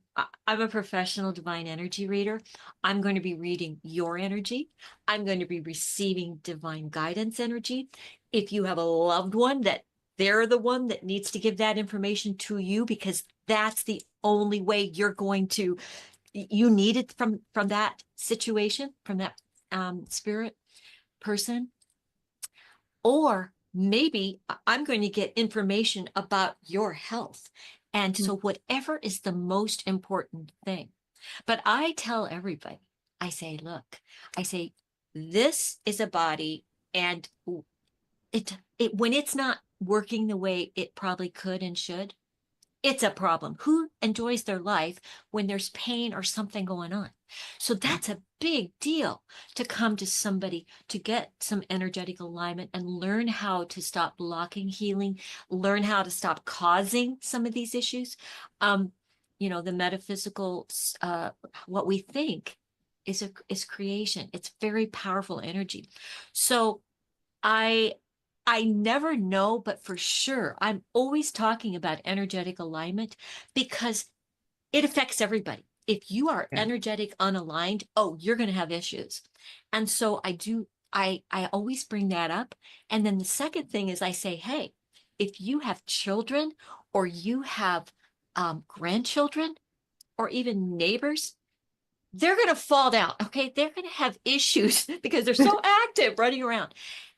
I'm a professional divine energy reader. I'm going to be reading your energy. I'm going to be receiving divine guidance energy. If you have a loved one that they're the one that needs to give that information to you because that's the only way you're going to you need it from that situation, from that spirit person. Or maybe I'm going to get information about your health. And Mm. so whatever is the most important thing. But I tell everybody, I say, look, I say, this is a body, and it when it's not working the way it probably could and should, it's a problem. Who enjoys their life when there's pain or something going on? So that's a big deal to come to somebody to get some energetic alignment and learn how to stop blocking healing, learn how to stop causing some of these issues. Um, the metaphysical, what we think is creation. It's very powerful energy. So I I never know, but for sure, I'm always talking about energetic alignment because it affects everybody. If you are Yeah. energetic unaligned, oh, you're going to have issues. And so I always bring that up. And then the second thing is I say, hey, if you have children or you have grandchildren or even neighbors, they're going to fall down. Okay. They're going to have issues because they're so active running around.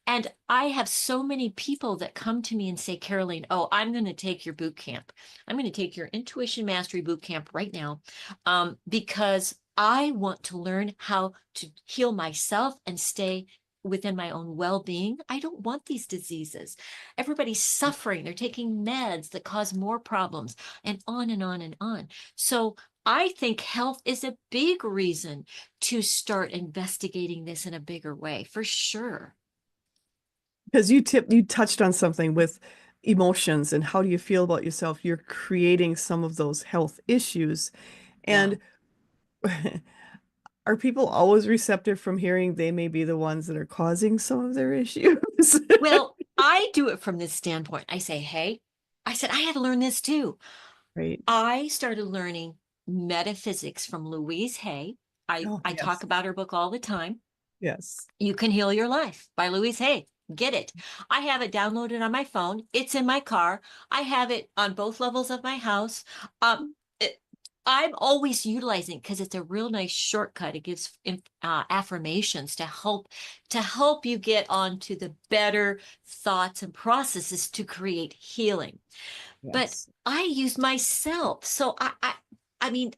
And I have so many people that come to me and say, Karoleen, oh, I'm going to take your boot camp. I'm going to take your intuition mastery boot camp right now because I want to learn how to heal myself and stay within my own well-being. I don't want these diseases. Everybody's suffering. They're taking meds that cause more problems and on and on and on. So I think health is a big reason to start investigating this in a bigger way, for sure. Because you touched on something with emotions and how do you feel about yourself? You're creating some of those health issues. Yeah. And are people always receptive from hearing they may be the ones that are causing some of their issues? Well, I do it from this standpoint. I say, hey, I said, I had to learn this too. Right. I started learning metaphysics from Louise Hay. Oh, I talk yes. about her book all the time. Yes. You Can Heal Your Life by Louise Hay. Get it. I have it downloaded on my phone. It's in my car. I have it on both levels of my house. Um, it, I'm always utilizing because it's a real nice shortcut. It gives affirmations to help you get onto the better thoughts and processes to create healing. But Yes. I use myself. So I mean,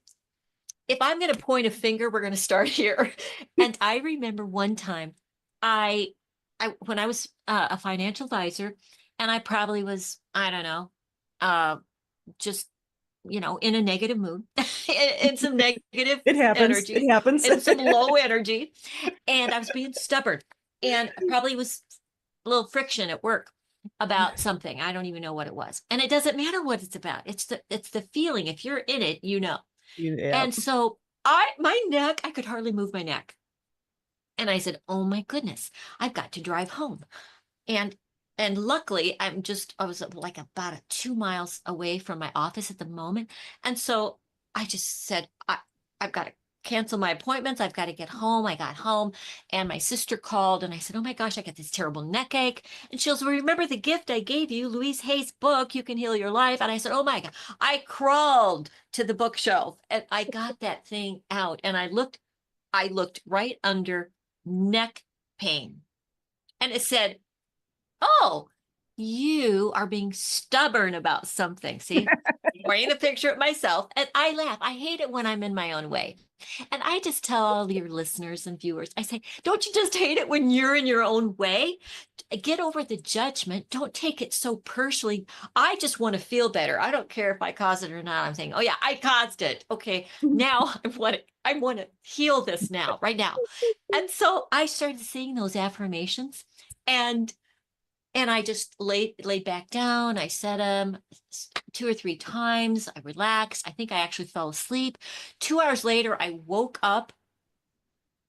if I'm going to point a finger, we're going to start here. And I remember one time I, when I was a financial advisor, and I probably was, I don't know, uh, just, in a negative mood, in some negative It happens. energy, It happens. and some low energy, and I was being stubborn, and probably was a little friction at work about something. I don't even know what it was, and it doesn't matter what it's about. It's the feeling. If you're in it, you know. Yeah. And so my neck, I could hardly move my neck. And I said, "Oh my goodness, I've got to drive home." And luckily, I was like about 2 miles away from my office at the moment. And so I just said, I've got to cancel my appointments. I've got to get home. I got home and my sister called and I said, "Oh my gosh, I got this terrible neck ache." And she goes, "Well, remember the gift I gave you, Louise Hay's book, You Can Heal Your Life." And I said, "Oh my God." I crawled to the bookshelf and I got that thing out and I looked right under neck pain and it said, "Oh, you are being stubborn about something." See, pointing the picture at myself. And I laugh. I hate it when I'm in my own way. And I just tell all your listeners and viewers, I say, don't you just hate it when you're in your own way? Get over the judgment. Don't take it so personally. I just want to feel better. I don't care if I caused it or not. I'm saying, oh yeah, I caused it. Okay, now I want to heal this now, right now. And so I started saying those affirmations, and I just laid back down. I said them 2 or 3 times. I relaxed. I think I actually fell asleep. 2 hours later, I woke up.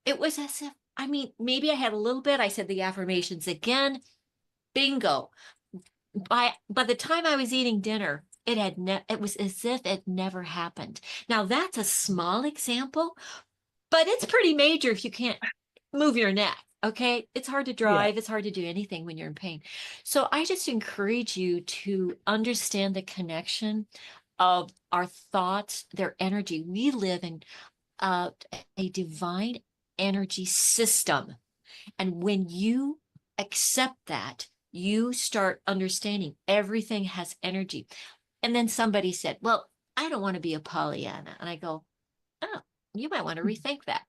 It was as if, I mean, maybe I had a little bit. I said the affirmations again. Bingo. By the time I was eating dinner, it was as if it never happened. Now that's a small example, but it's pretty major if you can't move your neck. Okay. It's hard to Yeah. drive. It's hard to do anything when you're in pain. So I just encourage you to understand the connection of our thoughts, their energy. We live in uh, a divine energy system. And when you accept that, you start understanding everything has energy. And then somebody said, "Well, I don't want to be a Pollyanna." And I go, "Oh, you might want to rethink that."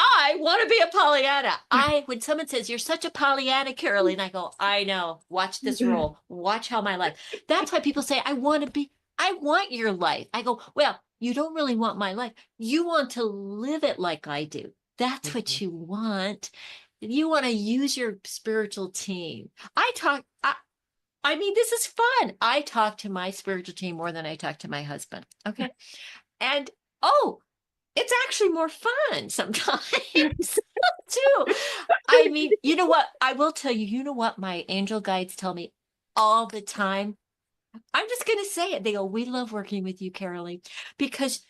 I want to be a Pollyanna. When someone says, "You're such a Pollyanna, Caroline," I go, "I know. Watch this roll. Watch how my life." That's why people say, I want your life. I go, "Well, you don't really want my life. You want to live it like I do. That's what you want. You want to use your spiritual team." I mean, this is fun. I talk to my spiritual team more than I talk to my husband. Okay. And oh, it's actually more fun sometimes too. I mean, you know what? I will tell you, you know what my angel guides tell me all the time? I'm just going to say it. They go, "We love working with you, Carolee, because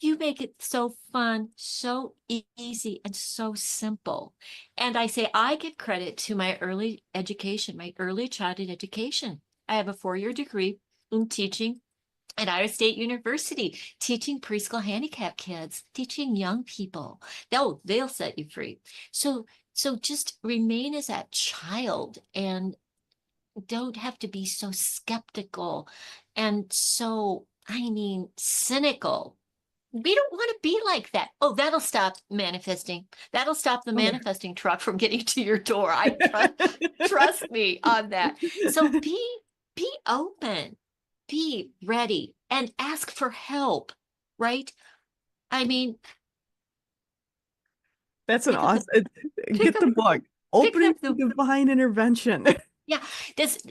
you make it so fun, so easy, and so simple." And I say, I give credit to my early education, my early childhood education. I have a 4-year degree in teaching at Iowa State University, teaching preschool handicap kids, teaching young people. They'll set you free. So just remain as that child and don't have to be so skeptical and so, I mean, cynical. We don't want to be like that. Oh, that'll stop manifesting. That'll stop the Oh. manifesting truck from getting to your door. I trust me on that. So be open, be ready, and ask for help, right? I mean, That's an pick up the awesome. pick Get up the book. pick Opening up to the Divine Intervention. yeah.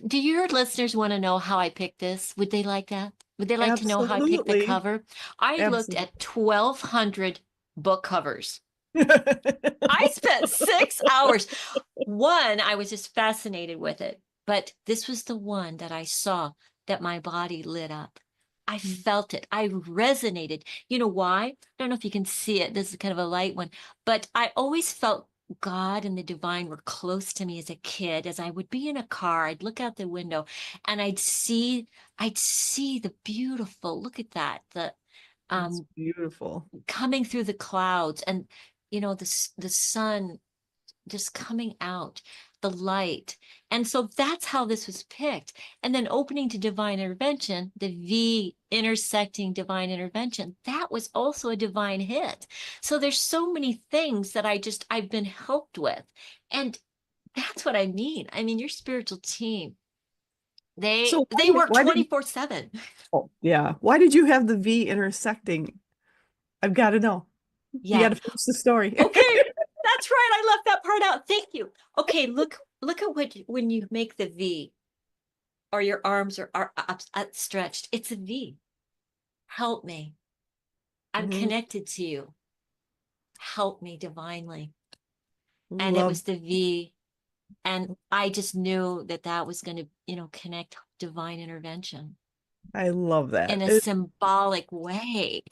Do your listeners want to know how I picked this? Would they like that? Would they like to know how I picked the Absolutely. cover? I looked Absolutely. at 1,200 book covers. I spent 6 hours. One, I was just fascinated with it, but this was the one that I saw that my body lit up. I felt it. I resonated. You know why? I don't know if you can see it. This is kind of a light one, but I always felt God and the divine were close to me as a kid. As I would be in a car, I'd look out the window and I'd see the beautiful, look at that, the It's um beautiful. coming through the clouds and the sun just coming out. the light. And so that's how this was picked. And then opening to divine intervention, the V intersecting divine intervention, that was also a divine hit. So there's so many things that I've been helped with. And that's what I mean. I mean, your spiritual team, So they work why did 24/7. oh yeah, why did you have the V intersecting? I've got to know. You got Yeah. to finish the story. Okay. That's right. I left that part out. Thank you. Okay, look at what when you make the V or your arms are outstretched. It's a V. Help me. I'm Mhm. connected to you. Help me divinely. And it Love, was the V. And I just knew that that was going to, connect divine intervention I love that. in a symbolic way.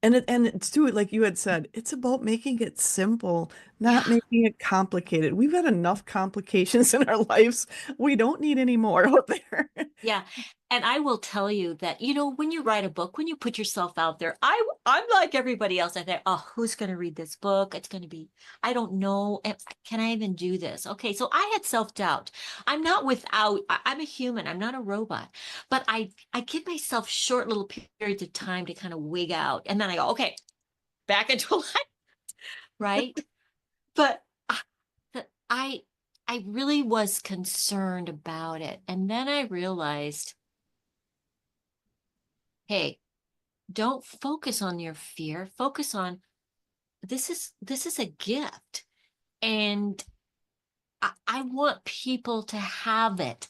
And it's too, like you had said, it's about making it simple, not Yeah. making it complicated. We've had enough complications in our lives. We don't need any more out there. Yeah. And I will tell you that, when you write a book, when you put yourself out there, I'm like everybody else. I think, oh, who's going to read this book? It's going to be, I don't know. Can I even do this? Okay. So I had self-doubt. I'm not without, I'm a human. I'm not a robot, but I give myself short little periods of time to kind of wig out. And then I go, okay, back into life. Right. But that I really was concerned about it. And then I realized, hey, don't focus on your fear. Focus on this is a gift. And I want people to have it.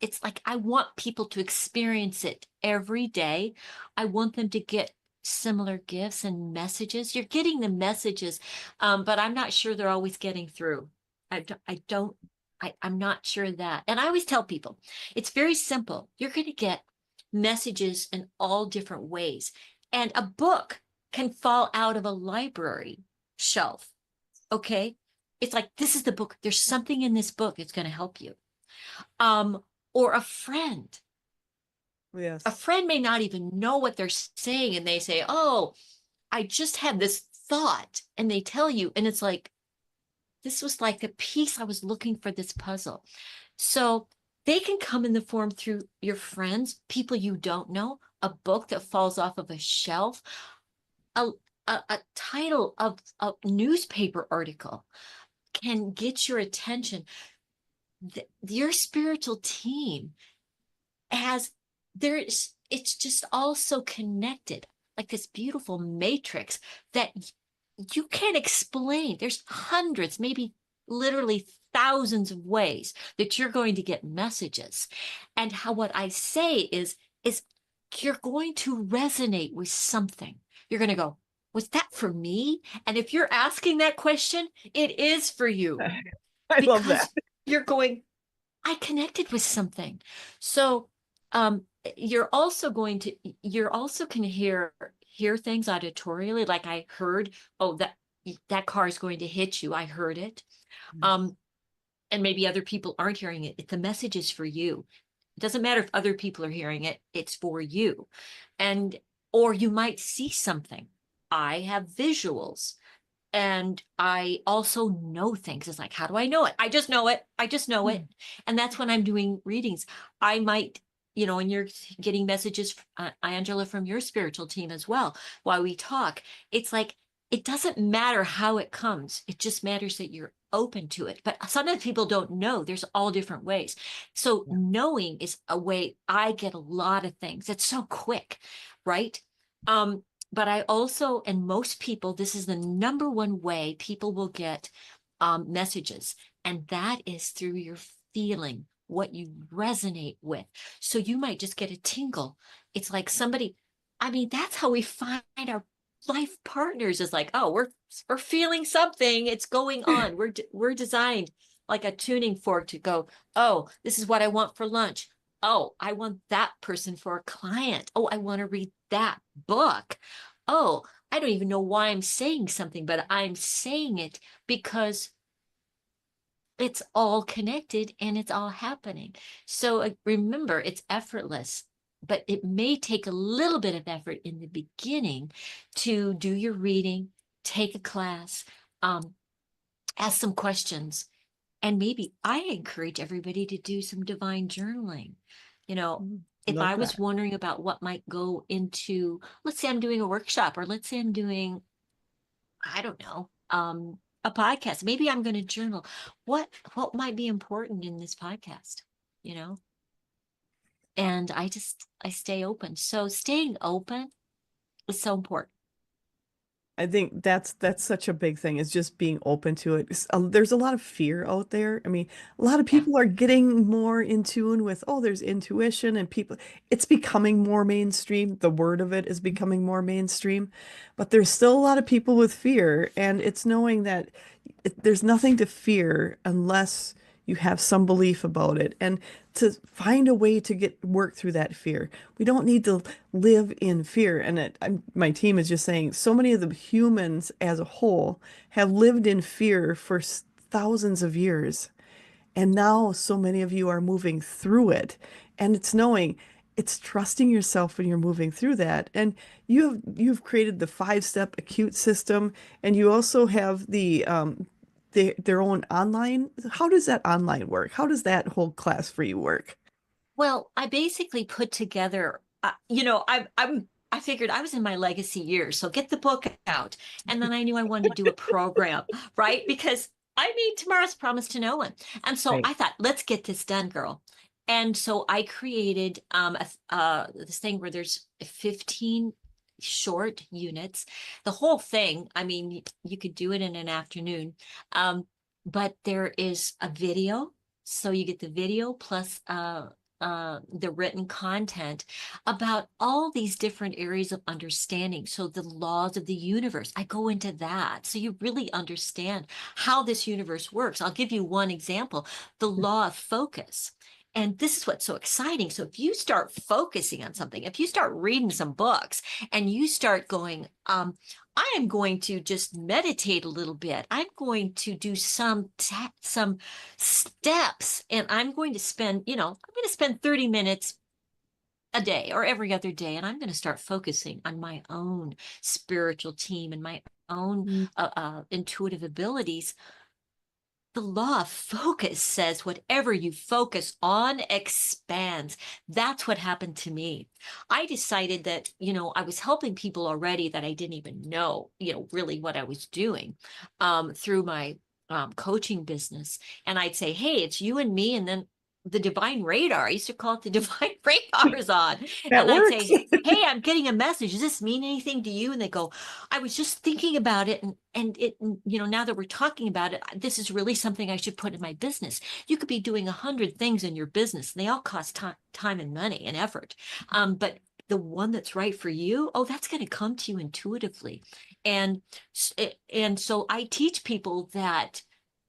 It's like I want people to experience it every day. I want them to get similar gifts and messages. You're getting the messages, but I'm not sure they're always getting through. I don't, I'm not sure of that. And I always tell people, it's very simple. You're going to get messages in all different ways. And a book can fall out of a library shelf. Okay. It's like, this is the book. There's something in this book that's going to help you. Um, or a Yes. friend may not even know what they're saying. And they say, oh, I just had this thought. And they tell you, and it's like, this was like the piece I was looking for, this puzzle. So they can come in the form through your friends, people you don't know, a book that falls off of a shelf, a, a title of a newspaper article can get your attention. Your spiritual team has it's just all so connected, like this beautiful matrix that you can't explain. There's hundreds, maybe literally thousands of ways that you're going to get messages. And how what I say is you're going to resonate with something. You're going to go, was that for me? And if you're asking that question, it is for you I love that. because you're going, I connected with something. So um you're also going to you're also can hear things auditorially, like I heard, oh, that car is going to hit you. I heard it. Um and maybe other people aren't hearing it. The message is for you. It doesn't matter if other people are hearing it, it's for you. And or you might see something. I have visuals. And I also know things. It's like, how do I know it? I just know it. I just know it. And that's when I'm doing readings. I might, and you're getting messages, Angela, from your spiritual team as well, while we talk. It's like, it doesn't matter how it comes. It just matters that you're open to it. But sometimes people don't know. There's all different ways. So Yeah. knowing is a way I get a lot of things. It's so quick, right? Um, but I also, and most people, this is the number one way people will get messages, and that is through your feeling, what you resonate with. So you might just get a tingle. It's like somebody, I mean, that's how we find our life partners, is like, oh, we're feeling something. It's going on. We're designed like a tuning fork to go, oh, this is what I want for lunch. Oh, I want that person for a client. Oh, I want to read that book. Oh, I don't even know why I'm saying something, but I'm saying it because it's all connected and it's all happening. So remember, it's effortless, but it may take a little bit of effort in the beginning to do your reading, take a class, um, ask some questions. And maybe I encourage everybody to do some divine journaling. You know, if Love I was that. wondering about what might go into, let's say I'm doing a workshop, or let's say I'm doing, I don't know, a podcast. Maybe I'm going to journal. What might be important in this podcast, you know? And I stay open. So staying open is so important. I think that's such a big thing is just being open to it. There's a lot of fear out there. I mean, a lot of Yeah. people are getting more in tune with, oh, there's intuition and people, it's becoming more mainstream. The word of it is becoming more mainstream, but there's still a lot of people with fear, and it's knowing that there's nothing to fear unless you have some belief about it, and to find a way to get work through that fear. We don't need to live in fear. And my team is just saying so many of the humans as a whole have lived in fear for thousands of years. And now so many of you are moving through it. And it's knowing, it's trusting yourself when you're moving through that. And you've created the 5-step acute system, and you also have their own online. How does that online work? How does that whole class for you work? Well, I basically put together, I figured I was in my legacy years, so get the book out. And then I knew I wanted to do a program, right? Because I made tomorrow's promise to no one. And so Right. I thought, let's get this done, girl. And so I created this thing where there's 15 short units. The whole thing, I mean, you could do it in an afternoon. But there is a video. So you get the video plus the written content about all these different areas of understanding. So the laws of the universe, I go into that. So you really understand how this universe works. I'll give you one example, the law of focus. And this is what's so exciting. So if you start focusing on something, if you start reading some books and you start going, I am going to just meditate a little bit. I'm going to do some steps, and I'm going to spend, I'm going to spend 30 minutes a day or every other day, and I'm going to start focusing on my own spiritual team and my own Mm. intuitive abilities. The law of focus says whatever you focus on expands. That's what happened to me. I decided that, I was helping people already that I didn't even know, really what I was doing through my coaching business. And I'd say, hey, it's you and me. And then the divine radar, I used to call it the divine radar is on. That And I'd works. say, hey, I'm getting a message. Does this mean anything to you? And they go, I was just thinking about it, and it, now that we're talking about it, this is really something I should put in my business. You could be doing 100 things in your business, and they all cost time and money and effort. But the one that's right for you, oh, that's going to come to you intuitively. And and so I teach people that,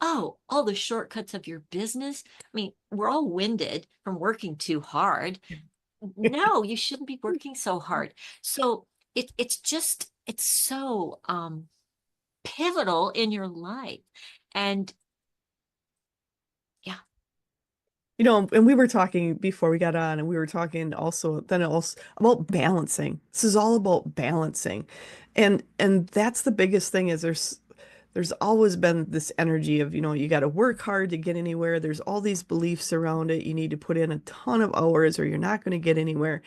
oh, all the shortcuts of your business. I mean, we're all winded from working too hard. No, you shouldn't be working so hard. So it's so pivotal in your life. And yeah, And we were talking before we got on, and we were talking also about balancing. This is all about balancing. And that's the biggest thing is there's always been this energy of, you got to work hard to get anywhere. There's all these beliefs around it. You need to put in a ton of hours or you're not going to get anywhere.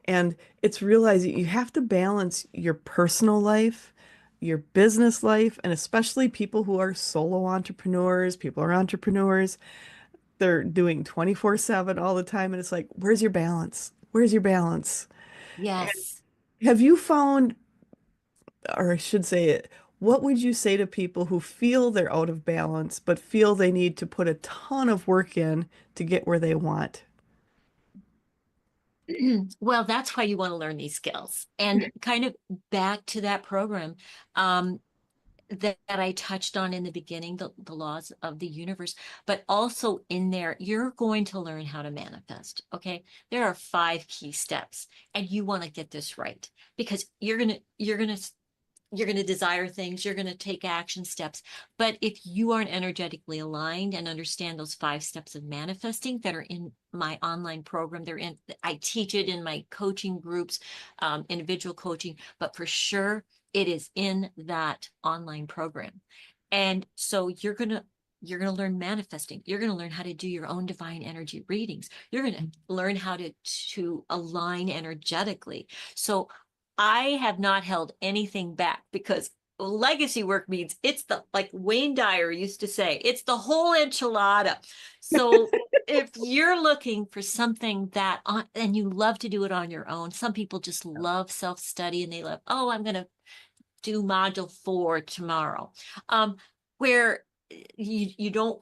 And it's realizing you have to balance your personal life, your business life, and especially people who are solo entrepreneurs, people who are entrepreneurs, they're doing 24/7 all the time. And it's like, where's your balance? Where's your balance? yes. Have you found, or I should say it, what would you say to people who feel they're out of balance, but feel they need to put a ton of work in to get where they want? Well, that's why you want to learn these skills. And kind of back to that program, that I touched on in the beginning, the laws of the universe, but also in there, you're going to learn how to manifest. Okay. There are 5 key steps, and you want to get this right because you're going to desire things, you're going to take action steps. But if you aren't energetically aligned and understand those 5 steps of manifesting that are in my online program, I teach it in my coaching groups, individual coaching, but for sure it is in that online program. And so you're going to you're going to learn manifesting. You're going to learn how to do your own divine energy readings. You're going to learn how to align energetically. So I have not held anything back, because legacy work means it's the, like Wayne Dyer used to say, it's the whole enchilada. So if you're looking for something that and you love to do it on your own, some people just love self-study and they love, oh, I'm going to do module 4 tomorrow. Where you don't,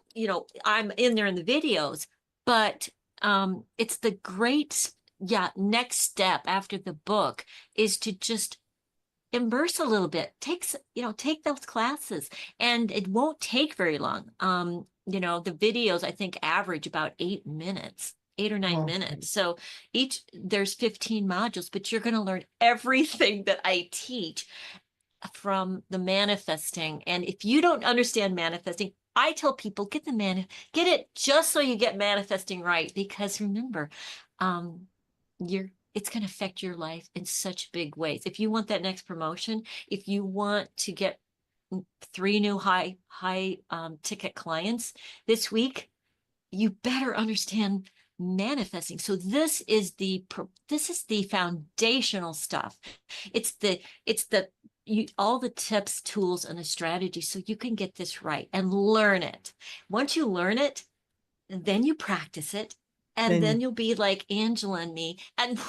I'm in there in the videos, but it's the great, yeah, next step after the book is to just immerse a little bit. Take those classes, and it won't take very long. The videos I think average about 8 minutes. 8 or 9 minutes. So there's 15 modules, but you're going to learn everything that I teach from the manifesting. And if you don't understand manifesting, I tell people get it just so you get manifesting right. Because remember, you're it's going to affect your life in such big ways. If you want that next promotion, if you want to get 3 new high ticket clients this week, you better understand manifesting. So this is the foundational stuff. It's the all the tips, tools, and the strategy so you can get this right and learn it. Once you learn it, then you practice it, and Then then you'll be like Angela and me, and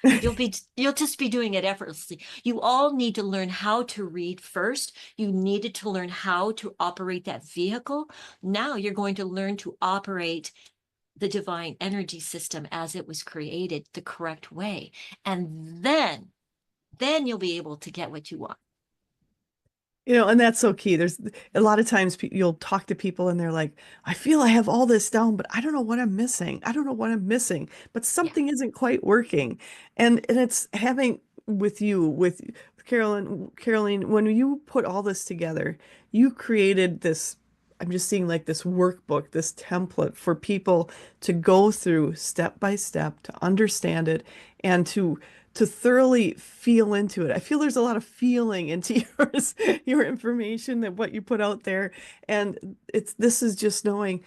you'll just be doing it effortlessly. You all need to learn how to read first. You needed to learn how to operate that vehicle. Now you're going to learn to operate the divine energy system as it was created the correct way. And then you'll be able to get what you want. And that's so key. There's a lot of times you'll talk to people and they're like, I feel I have all this down, but I don't know what I'm missing. I don't know what I'm missing, but Yeah. something isn't quite working. And it's having with Caroline, when you put all this together, you created this, I'm just seeing like this workbook, this template for people to go through step by step to understand it and to thoroughly feel into it. I feel there's a lot of feeling into your information that what you put out there. And this is just knowing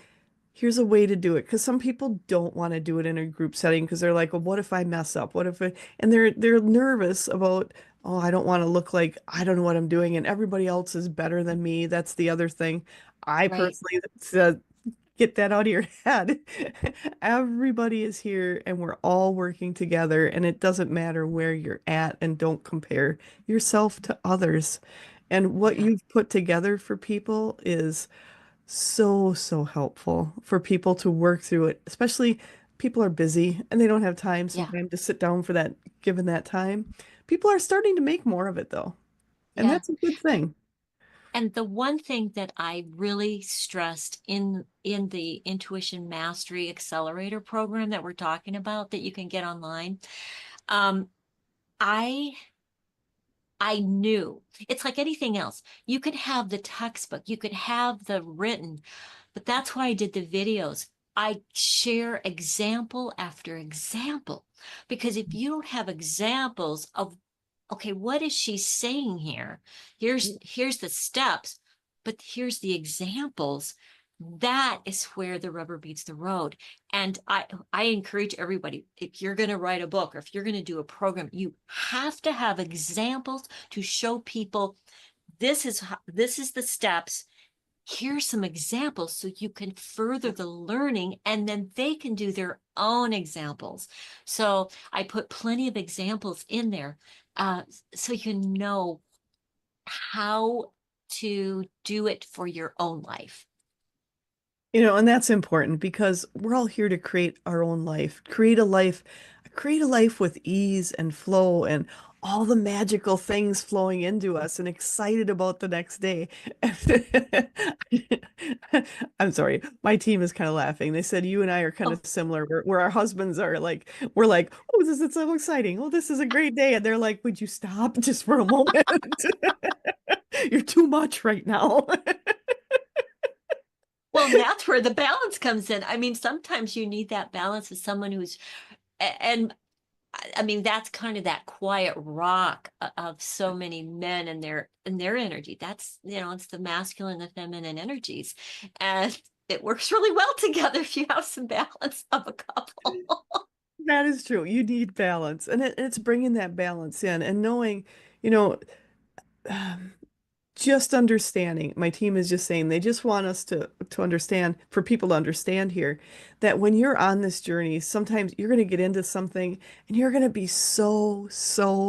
here's a way to do it. Because some people don't want to do it in a group setting because they're like, well, what if I mess up? And they're nervous about, oh, I don't want to look like I don't know what I'm doing and everybody else is better than me. That's the other thing. I Right. personally get that out of your head. Everybody is here and we're all working together, and it doesn't matter where you're at, and don't compare yourself to others. And what Yeah. you've put together for people is so, so helpful for people to work through it, especially people are busy and they don't have time Yeah. sometimes to sit down for that, given that time. People are starting to make more of it though, and Yeah. that's a good thing. And the one thing that I really stressed in the Intuition Mastery Accelerator program that we're talking about that you can get online, um, I I knew it's like anything else. You could have the textbook, you could have the written, but that's why I did the videos. I share example after example, because if you don't have examples of, okay, what is she saying here? Here's the steps, but here's the examples. That is where the rubber meets the road. And I encourage everybody, if you're going to write a book or if you're going to do a program, you have to have examples to show people this is the steps. Here's some examples so you can further the learning, and then they can do their own examples. So I put plenty of examples in there, uh, so you know how to do it for your own life. And that's important because we're all here to create our own life, create a life with ease and flow and all the magical things flowing into us and excited about the next day. I'm sorry, my team is kind of laughing. They said you and I are kind of Oh, similar, where our husbands are like, we're like, oh, this is so exciting. Oh, this is a great day. And they're like, would you stop just for a moment? You're too much right now. well, and that's where the balance comes in. I mean, sometimes you need that balance with someone who's, and I mean, that's kind of that quiet rock of so many men and their energy. That's, it's the masculine, the feminine energies. And it works really well together if you have some balance of a couple. That is true. You need balance, and it's bringing that balance in and knowing, you know, just understanding. My team is just saying they just want us to understand, for people to understand here, that when you're on this journey, sometimes you're going to get into something and you're going to be so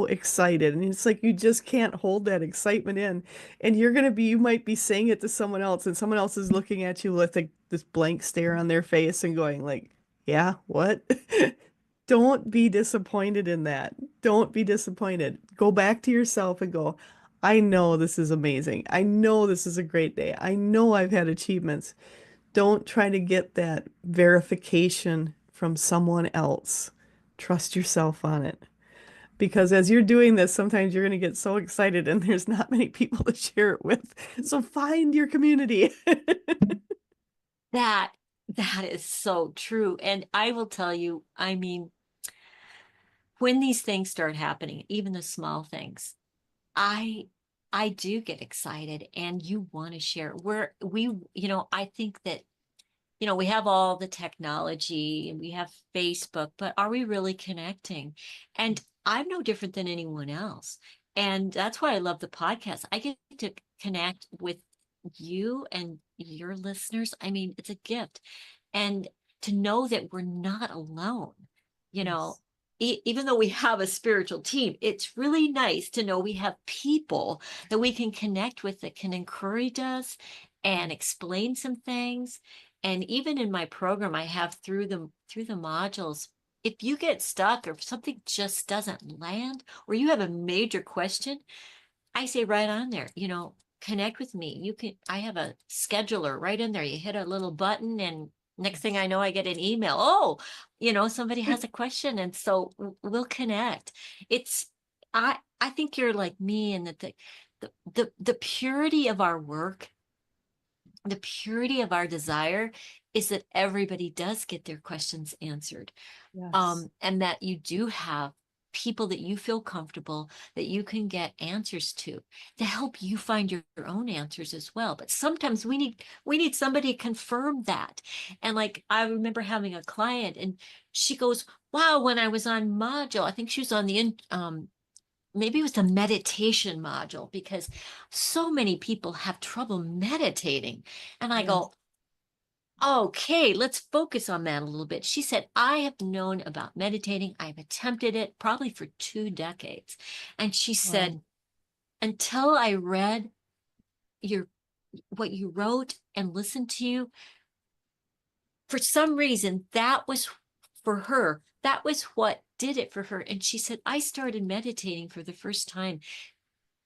excited, and it's like you just can't hold that excitement in, and you might be saying it to someone else, and someone else is looking at you with like this blank stare on their face and going like, "Yeah, what?" Don't be disappointed in that. Don't be disappointed. Go back to yourself and go, I know this is amazing. I know this is a great day. I know I've had achievements. Don't try to get that verification from someone else. Trust yourself on it. Because as you're doing this, sometimes you're going to get so excited and there's not many people to share it with. So find your community. That that is so true. And I will tell you, I mean, when these things start happening, even the small things, I I do get excited and you want to share. I think that we have all the technology and we have Facebook, but are we really connecting? And I'm no different than anyone else. And that's why I love the podcast. I get to connect with you and your listeners. I mean, it's a gift. And to know that we're not alone, you know, Yes. even though we have a spiritual team, it's really nice to know we have people that we can connect with that can encourage us and explain some things. And even in my program, I have through the modules, if you get stuck or if something just doesn't land, or you have a major question, I say right on there, connect with me. I have a scheduler right in there. You hit a little button and next thing I know, I get an email. Oh, somebody has a question. And so we'll connect. It's, I think you're like me and that the purity of our work, the purity of our desire is that everybody does get their questions answered, Yes. and that you do have people that you feel comfortable that you can get answers to help you find your own answers as well. But sometimes we need somebody to confirm that. And like I remember having a client and she goes, wow, when I was on module, I think she was on maybe it was the meditation module, because so many people have trouble meditating. And I Yes. go, okay, let's focus on that a little bit. She said, I have known about meditating. I've attempted it probably for 2 decades. And she said, Wow. until I read your what you wrote and listened to you, for some reason, that was for her. That was what did it for her. And she said, I started meditating for the first time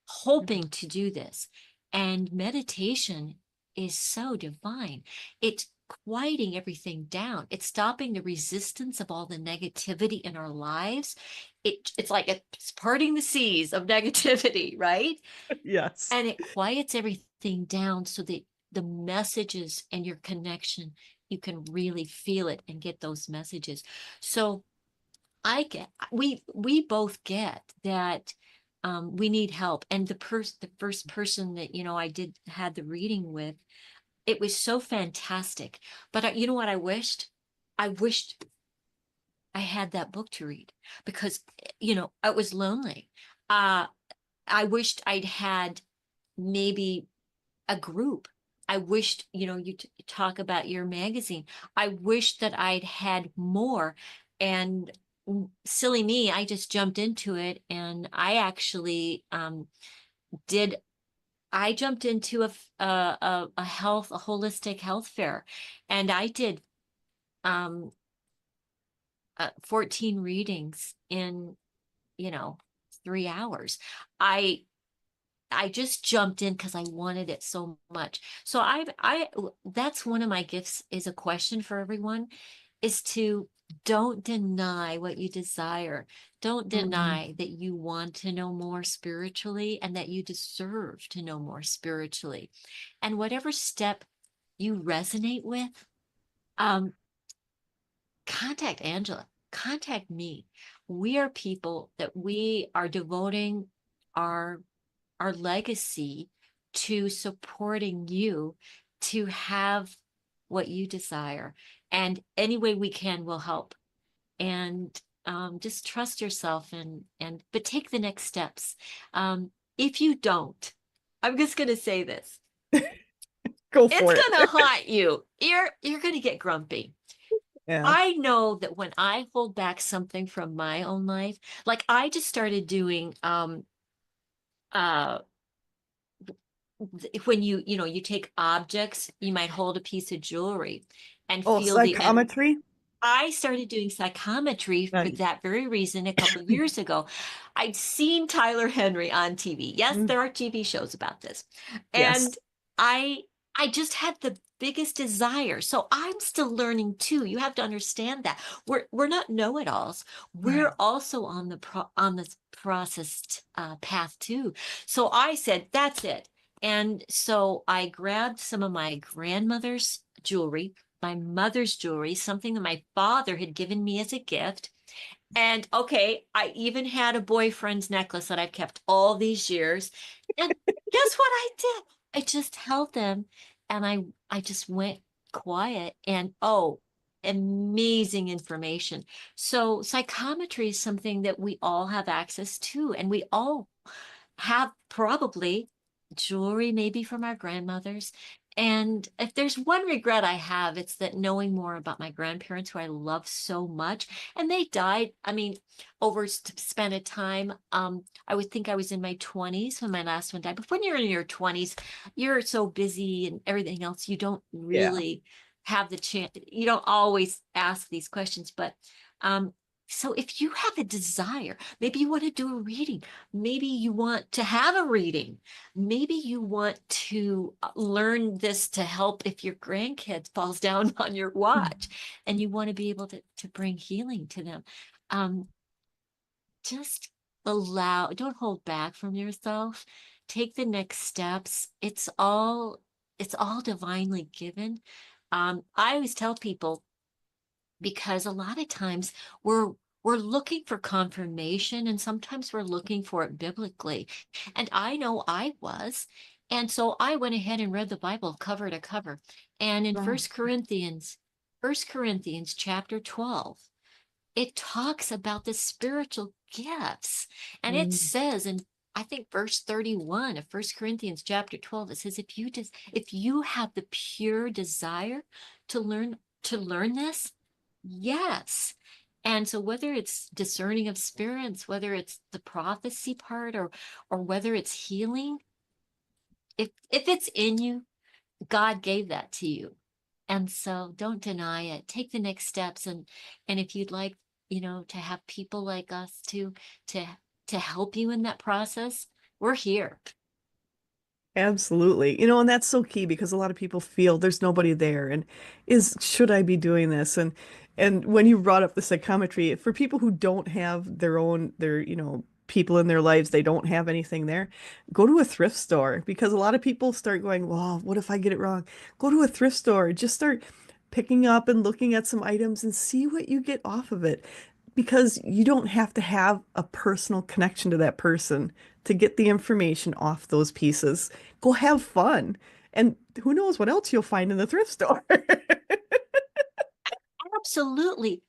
hoping to do this. And meditation is so divine. It's quieting everything down. It's stopping the resistance of all the negativity in our lives. It's like it's parting the seas of negativity, right? Yes. And it quiets everything down so that the messages and your connection, you can really feel it and get those messages. So we both get that we need help. And the first person that I did had the reading with, it was so fantastic. But you know what I wished I had that book to read, because I was lonely. uh I wished I'd had maybe a group. I wished, you talk about your magazine. I wish that I'd had more. And silly me, I just jumped into it, and I actually did. I jumped into a holistic health fair, and I did 14 readings in, you know, 3 hours. I I just jumped in because I wanted it so much. So I that's one of my gifts, is a question for everyone, is to don't deny what you desire. Don't Mm-mm. deny that you want to know more spiritually and that you deserve to know more spiritually. And whatever step you resonate with, um, contact Angela, contact me. we are people that we are devoting our our legacy to supporting you to have what you desire. And any way we can will help. And just trust yourself but take the next steps. If you don't, I'm just gonna say this. Go It's for it. gonna haunt you. You're gonna get grumpy. Yeah. I know that when I hold back something from my own life, like I just started doing uh when you take objects, you might hold a piece of jewelry and Oh, feel the energy. psychometry? I started doing psychometry for Nice. that very reason a couple of years ago. I'd seen Tyler Henry on TV. Yes, Mm, there are TV shows about this. yes. And I I just had the biggest desire. So I'm still learning too. You have to understand that. We're not know-it-alls. Right. We're also on on this processed path too. So I said, that's it. And so I grabbed some of my grandmother's jewelry, my mother's jewelry, something that my father had given me as a gift. And okay, I even had a boyfriend's necklace that I've kept all these years. And guess what I did? I just held them and I just went quiet and oh, amazing information. So psychometry is something that we all have access to, and we all have probably jewelry, maybe from our grandmothers. And if there's one regret I have, it's that knowing more about my grandparents, who I love so much, and they died, I mean, over span of time. I would think I was in my 20s when my last one died. But when you're in your 20s, you're so busy and everything else, you don't Yeah. really have the chance, you don't always ask these questions. But um, so if you have a desire, maybe you want to do a reading. Maybe you want to have a reading. Maybe you want to learn this to help if your grandkids falls down on your watch and you want to be able to bring healing to them. Um, just don't hold back from yourself. Take the next steps. It's all divinely given. I always tell people, because a lot of times we're we're looking for confirmation and sometimes we're looking for it biblically. And I know I was. And so I went ahead and read the Bible cover to cover. And in Wow. First Corinthians chapter 12, it talks about the spiritual gifts. And it Mm, says in, I think, verse 31 of First Corinthians chapter 12, it says, if you have the pure desire to learn this, yes. And so whether it's discerning of spirits, whether it's the prophecy part, or whether it's healing, if it's in you, God gave that to you. And so don't deny it. Take the next steps. And if you'd like, to have people like us to to help you in that process, we're here. absolutely. And that's so key because a lot of people feel there's nobody there and should I be doing this? And when you brought up the psychometry, for people who don't have their people in their lives, they don't have anything there, go to a thrift store because a lot of people start going, well, what if I get it wrong? Go to a thrift store, just start picking up and looking at some items and see what you get off of it. Because you don't have to have a personal connection to that person to get the information off those pieces. Go have fun. And who knows what else you'll find in the thrift store. Absolutely.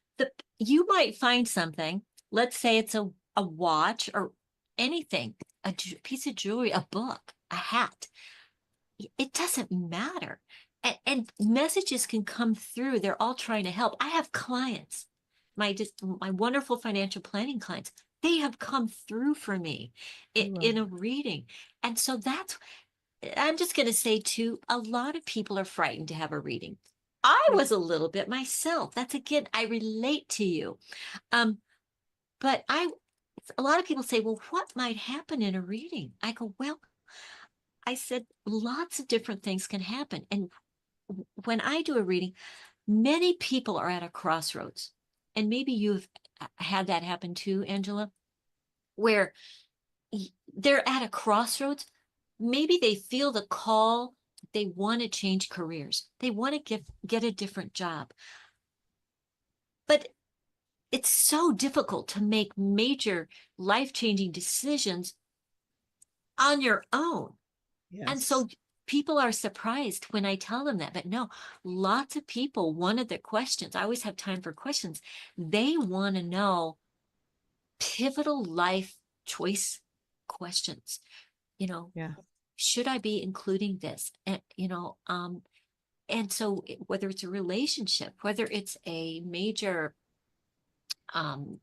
You might find something. Let's say it's a watch or anything, piece of jewelry, a book, a hat. It doesn't matter. And messages can come through. They're all trying to help. I have clients, my wonderful financial planning clients. They have come through for me I love in a that. reading. And so I'm just going to say too, a lot of people are frightened to have a reading. I Yeah. was a little bit myself. That's, again, I relate to you. Um, but a lot of people say, well, what might happen in a reading? I go, well, I said, lots of different things can happen. And when I do a reading, many people are at a crossroads. And maybe you've had that happen too, Angela, where they're at a crossroads. Maybe they feel the call. They want to change careers. They want to get a different job. But it's so difficult to make major life-changing decisions on your own. And Yes. so people are surprised when I tell them that. But no, lots of people, one of the questions, I always have time for questions. They want to know pivotal life choice questions. You know, Yeah. should I be including this? And so whether it's a relationship, whether it's a major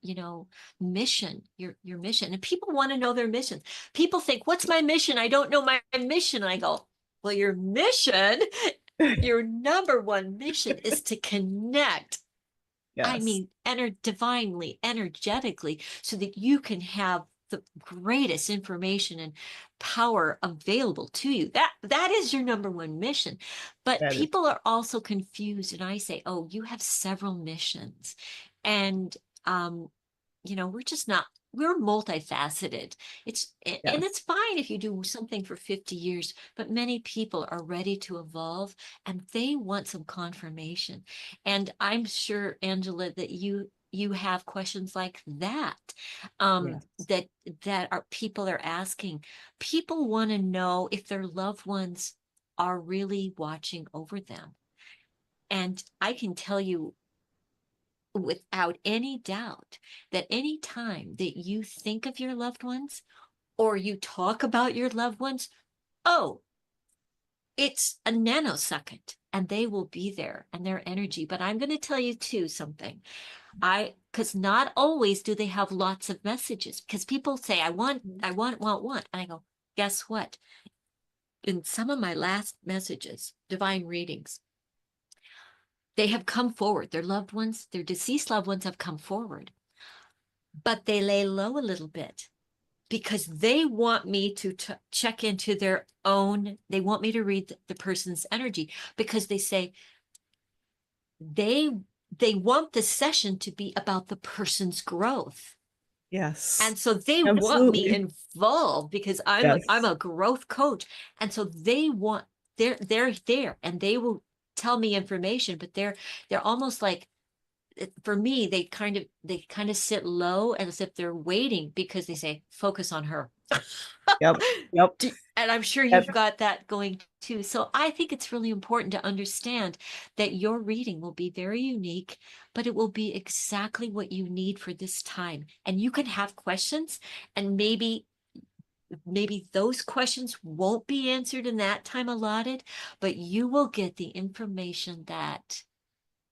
you know, mission, your mission. And people want to know their mission. People think, what's my mission? I don't know my mission. And I go, well, your mission, your number one mission is to connect. I Yes. mean, divinely, energetically, so that you can have the greatest information and power available to you. That is your number one mission. But That is. people are also confused, and I say, "Oh, you have several missions," and um, we're just not. We're multifaceted. And Yes. it's fine if you do something for 50 years, but many people are ready to evolve and they want some confirmation. And I'm sure, Angela, that you have questions like that, Yes. that are people are asking. People want to know if their loved ones are really watching over them. And I can tell you without any doubt that any time that you think of your loved ones or you talk about your loved ones, oh, it's a nanosecond and they will be there and their energy. But I'm going to tell you too something. Because not always do they have lots of messages, because people say, want. And I go, guess what? In some of my last messages, divine readings, they have come forward. Their loved ones, their deceased loved ones have come forward, but they lay low a little bit because they want me to check into their own, they want me to read the person's energy because they say they they want the session to be about the person's growth. Yes. And so they want me Absolutely. involved because I'm Yes. a growth coach. And so they want, they're there and they will tell me information, but they're almost like, for me, they kind of sit low as if they're waiting because they say, focus on her. Yep. Yep. And I'm sure Yep. you've got that going too. So I think it's really important to understand that your reading will be very unique, but it will be exactly what you need for this time. And you can have questions, and maybe those questions won't be answered in that time allotted, but you will get the information that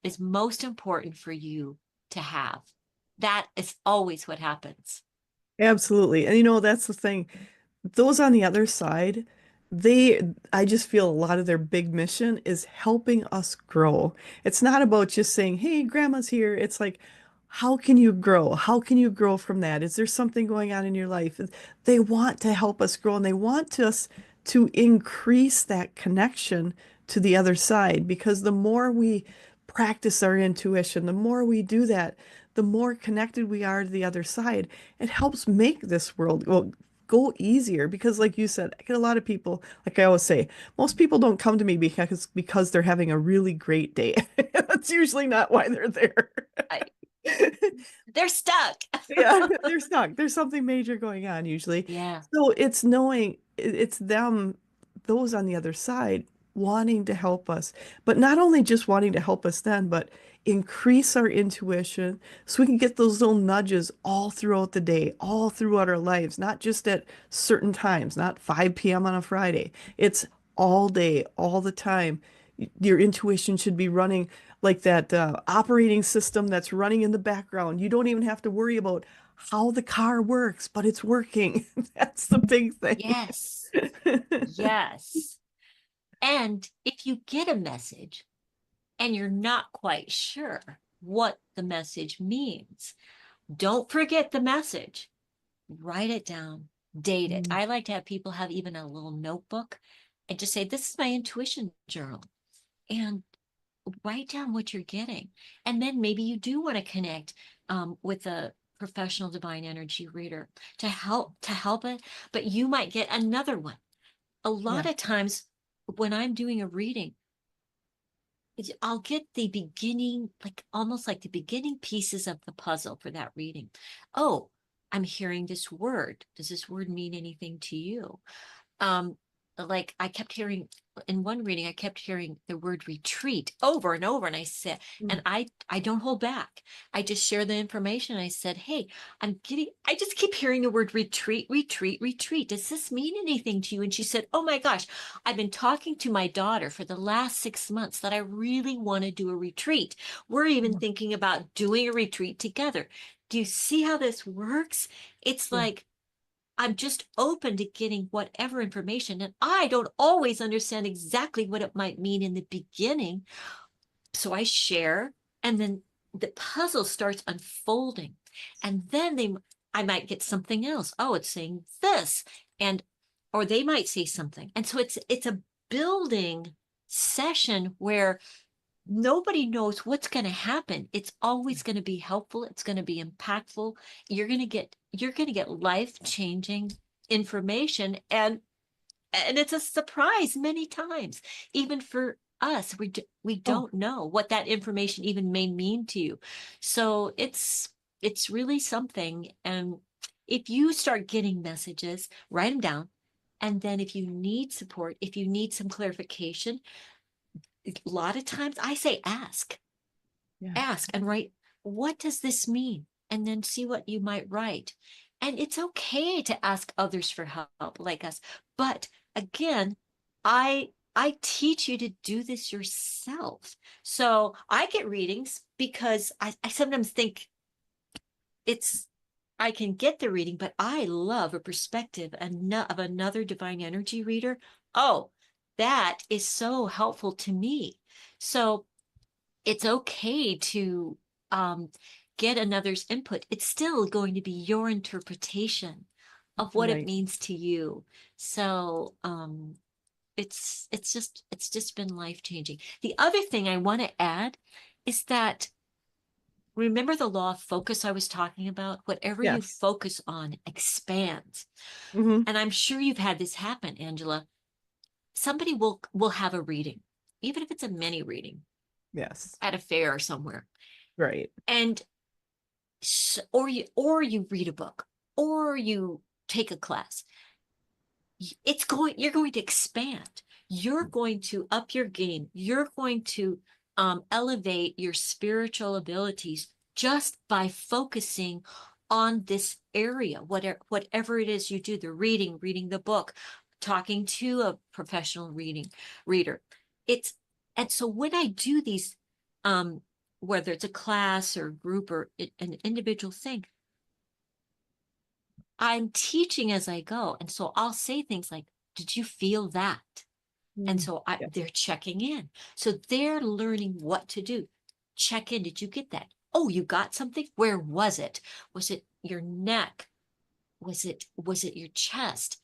is most important for you to have. That is always what happens. Absolutely. And that's the thing. Those on the other side, they, I just feel a lot of their big mission is helping us grow. It's not about just saying, hey, grandma's here. It's like, how can you grow? How can you grow from that? Is there something going on in your life? They want to help us grow and they want us to increase that connection to the other side because the more we practice our intuition, the more we do that, the more connected we are to the other side. It helps make this world go easier because like you said, I get a lot of people, like I always say, most people don't come to me because they're having a really great day. That's usually not why they're there. I, they're stuck. Yeah, they're stuck. There's something major going on usually. Yeah. So it's knowing it's them, those on the other side, wanting to help us. But not only just wanting to help us then, but increase our intuition so we can get those little nudges all throughout the day, all throughout our lives, not just at certain times, not 5 p.m. on a Friday. It's all day, all the time. Your intuition should be running like that operating system that's running in the background. You don't even have to worry about how the car works, but it's working. That's the big thing. Yes. Yes. And if you get a message and you're not quite sure what the message means, don't forget the message. Write it down, date it. Mm. I like to have people have even a little notebook and just say, this is my intuition journal. And write down what you're getting. And then maybe you do want to connect with a professional divine energy reader to help it, but you might get another one. A lot Yeah. of times when I'm doing a reading, I'll get the beginning, like almost like the beginning pieces of the puzzle for that reading. Oh, I'm hearing this word. Does this word mean anything to you? um like I kept hearing in one reading, I kept hearing the word retreat over and over, and I said, Mm. and I don't hold back. I just share the information. I said, hey, I just keep hearing the word retreat, retreat, retreat. Does this mean anything to you? And she said, oh my gosh, I've been talking to my daughter for the last 6 months that I really want to do a retreat. We're even Mm. thinking about doing a retreat together. Do you see how this works? It's Yeah. like I'm just open to getting whatever information. And I don't always understand exactly what it might mean in the beginning. So I share, and then the puzzle starts unfolding. And then I might get something else. Oh, it's saying this. And, or they might say something. And so it's a building session where nobody knows what's going to happen. It's always going to be helpful. It's going to be impactful. You're going to get life-changing information, and it's a surprise many times. Even for us, we Oh, don't know what that information even may mean to you. So it's really something. And if you start getting messages, write them down. And then if you need support, if you need some clarification, a lot of times I say yeah. ask and write, what does this mean? And then see what you might write. And it's okay to ask others for help like us. But again, I teach you to do this yourself. So I get readings because I sometimes think it's I can get the reading, but I love a perspective of another divine energy reader. Oh, that is so helpful to me. So it's okay to um, get another's input. It's still going to be your interpretation of what it Right. means to you. So it's just been life changing. The other thing I want to add is that, remember the law of focus I was talking about? Whatever you Yes. focus on expands. Hmm. And I'm sure you've had this happen, Angela. Somebody will have a reading, even if it's a mini reading Yes. at a fair or somewhere. Right. And or you read a book, or you take a class. You're going to expand. You're going to up your game. You're going to elevate your spiritual abilities just by focusing on this area, whatever it is you do, the reading the book, talking to a professional reader. It's and so when I do these, whether it's a class or group or an individual thing, I'm teaching as I go. And so I'll say things like, did you feel that? And Mm. so Yeah. they're checking in. So they're learning what to do. Check in. Did you get that? Oh, you got something? Where was it? Was it your neck? Was it your chest?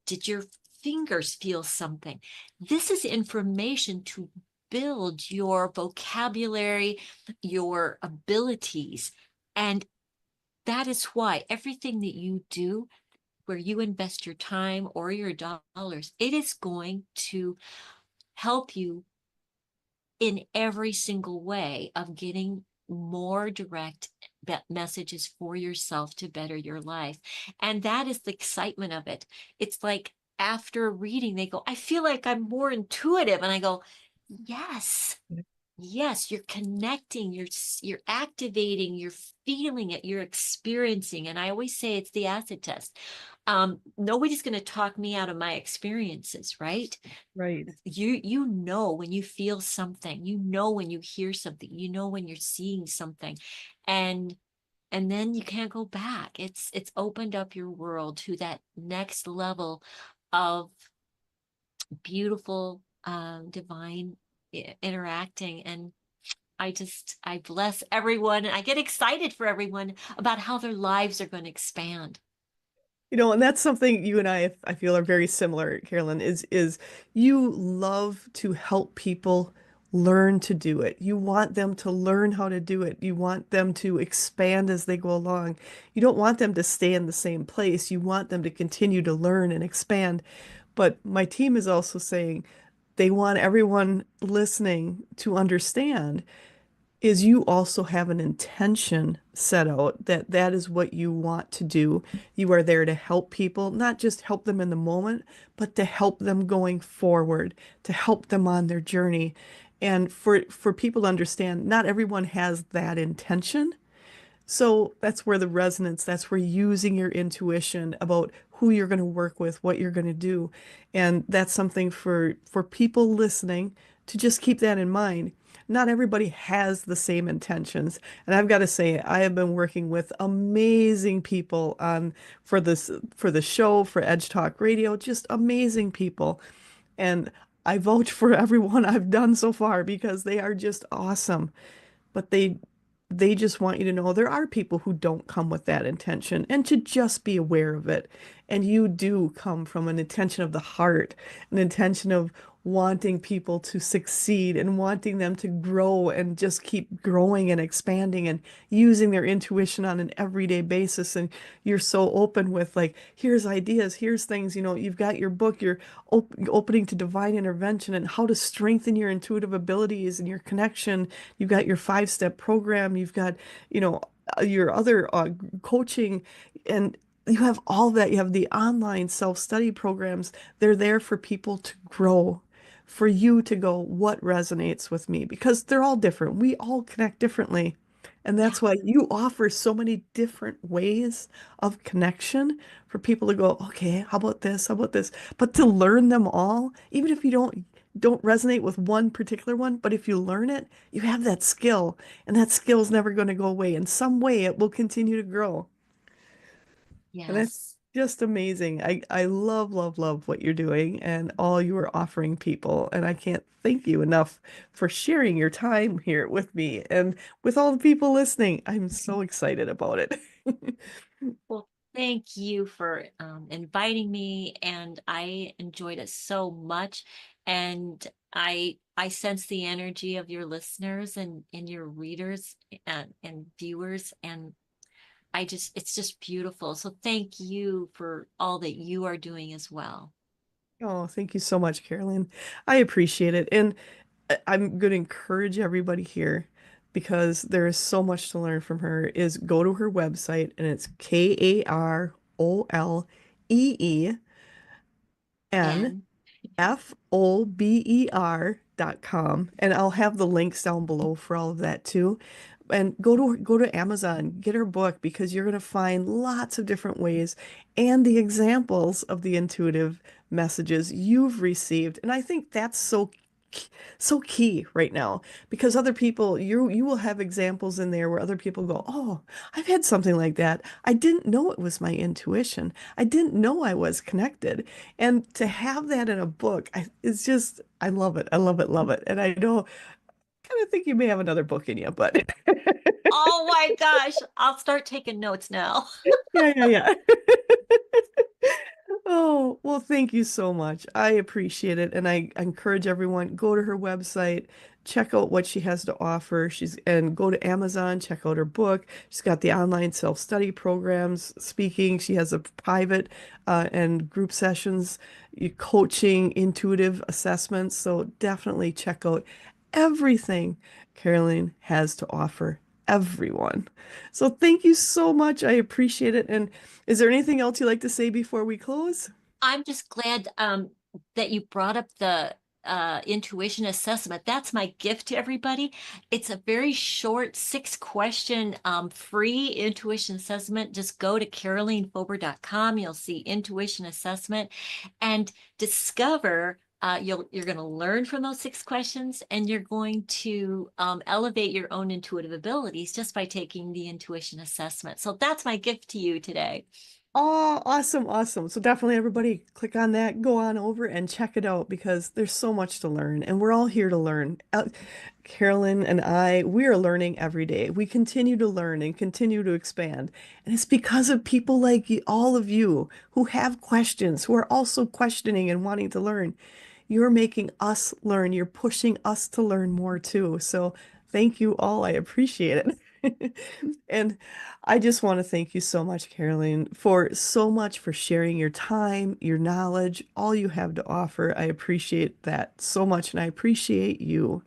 Did your fingers feel something? This is information to build your vocabulary, your abilities. And that is why everything that you do, where you invest your time or your dollars, it is going to help you in every single way of getting more direct messages for yourself to better your life. And that is the excitement of it. It's like after reading, they go, I feel like I'm more intuitive. And I go, yes. Yes, you're connecting, you're activating, you're feeling it, you're experiencing. And I always say it's the acid test. Nobody's going to talk me out of my experiences, right? Right. You know when you feel something, you know when you hear something, you know when you're seeing something, and then you can't go back. It's opened up your world to that next level of beautiful divine interacting. And I bless everyone. I get excited for everyone about how their lives are going to expand. And that's something you and I feel are very similar, Carolyn, is you love to help people learn to do it. You want them to learn how to do it. You want them to expand as they go along. You don't want them to stay in the same place. You want them to continue to learn and expand. But my team is also saying they want everyone listening to understand is you also have an intention set out that that is what you want to do. You are there to help people, not just help them in the moment, but to help them going forward, to help them on their journey. And for people to understand, not everyone has that intention. So that's where the resonance, that's where using your intuition about who you're going to work with, what you're going to do. And that's something for people listening to just keep that in mind. Not everybody has the same intentions. And I've got to say, I have been working with amazing people on for the show, for Edge Talk Radio, just amazing people. And I vouch for everyone I've done so far because they are just awesome, but they just want you to know there are people who don't come with that intention and to just be aware of it. And you do come from an intention of the heart, an intention of wanting people to succeed and wanting them to grow and just keep growing and expanding and using their intuition on an everyday basis. And you're so open with like, here's ideas, here's things, you've got your book, you're opening to divine intervention and how to strengthen your intuitive abilities and your connection. You've got your 5-step program. You've got, your other coaching, and you have all that. You have the online self-study programs. They're there for people to grow, for you to go, what resonates with me? Because they're all different. We all connect differently. And Yeah. that's why you offer so many different ways of connection for people to go, okay, how about this? How about this? But to learn them all, even if you don't resonate with one particular one, but if you learn it, you have that skill, and that skill is never going to go away. In some way, it will continue to grow. And that's Yes. just amazing. I love, love, love what you're doing and all you are offering people. And I can't thank you enough for sharing your time here with me and with all the people listening. I'm so excited about it. Well, thank you for inviting me, and I enjoyed it so much. And I sense the energy of your listeners and your readers and viewers, and it's just beautiful. So thank you for all that you are doing as well. Oh, thank you so much, Carolyn. I appreciate it. And I'm going to encourage everybody here because there is so much to learn from her is go to her website, and it's Karoleen And Fober.com. And I'll have the links down below for all of that too. And go to Amazon, get her book because you're going to find lots of different ways and the examples of the intuitive messages you've received. And I think that's so key right now because other people you will have examples in there where other people go, "Oh, I've had something like that. I didn't know it was my intuition. I didn't know I was connected." And to have that in a book, it's just, I love it. I love it, love it. And I know, kind of think you may have another book in you, but oh my gosh, I'll start taking notes now. yeah, yeah, yeah. Oh, well, thank you so much. I appreciate it. And I encourage everyone, go to her website, check out what she has to offer. And go to Amazon, check out her book. She's got the online self-study programs, speaking. She has a private and group sessions, coaching, intuitive assessments. So definitely check out everything Caroline has to offer everyone. So thank you so much. I appreciate it. And is there anything else you'd like to say before we close? I'm just glad that you brought up the intuition assessment. That's my gift to everybody. It's a very short 6 question free intuition assessment. Just go to karoleenfober.com. You'll see intuition assessment and discover you're going to learn from those 6 questions, and you're going to elevate your own intuitive abilities just by taking the intuition assessment. So that's my gift to you today. Oh, awesome, awesome. So definitely everybody click on that, go on over and check it out because there's so much to learn and we're all here to learn. Carolyn and I, we are learning every day. We continue to learn and continue to expand. And it's because of people like all of you who have questions, who are also questioning and wanting to learn. You're making us learn. You're pushing us to learn more too. So thank you all. I appreciate it. And I just want to thank you so much, Caroline, for so much for sharing your time, your knowledge, all you have to offer. I appreciate that so much, and I appreciate you.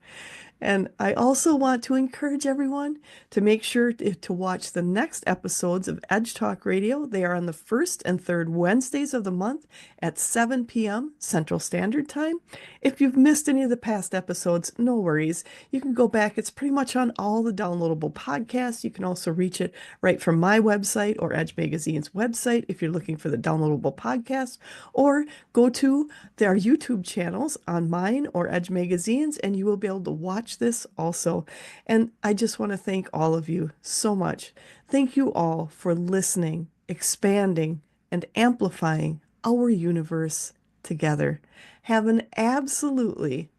And I also want to encourage everyone to make sure to watch the next episodes of Edge Talk Radio. They are on the first and third Wednesdays of the month at 7 p.m. Central Standard Time. If you've missed any of the past episodes, no worries. You can go back. It's pretty much on all the downloadable podcasts. You can also reach it right from my website or Edge Magazine's website if you're looking for the downloadable podcast, or go to our YouTube channels on mine or Edge Magazine's, and you will be able to watch this also. And I just want to thank all of you so much. Thank you all for listening, expanding, and amplifying our universe together. Have an absolutely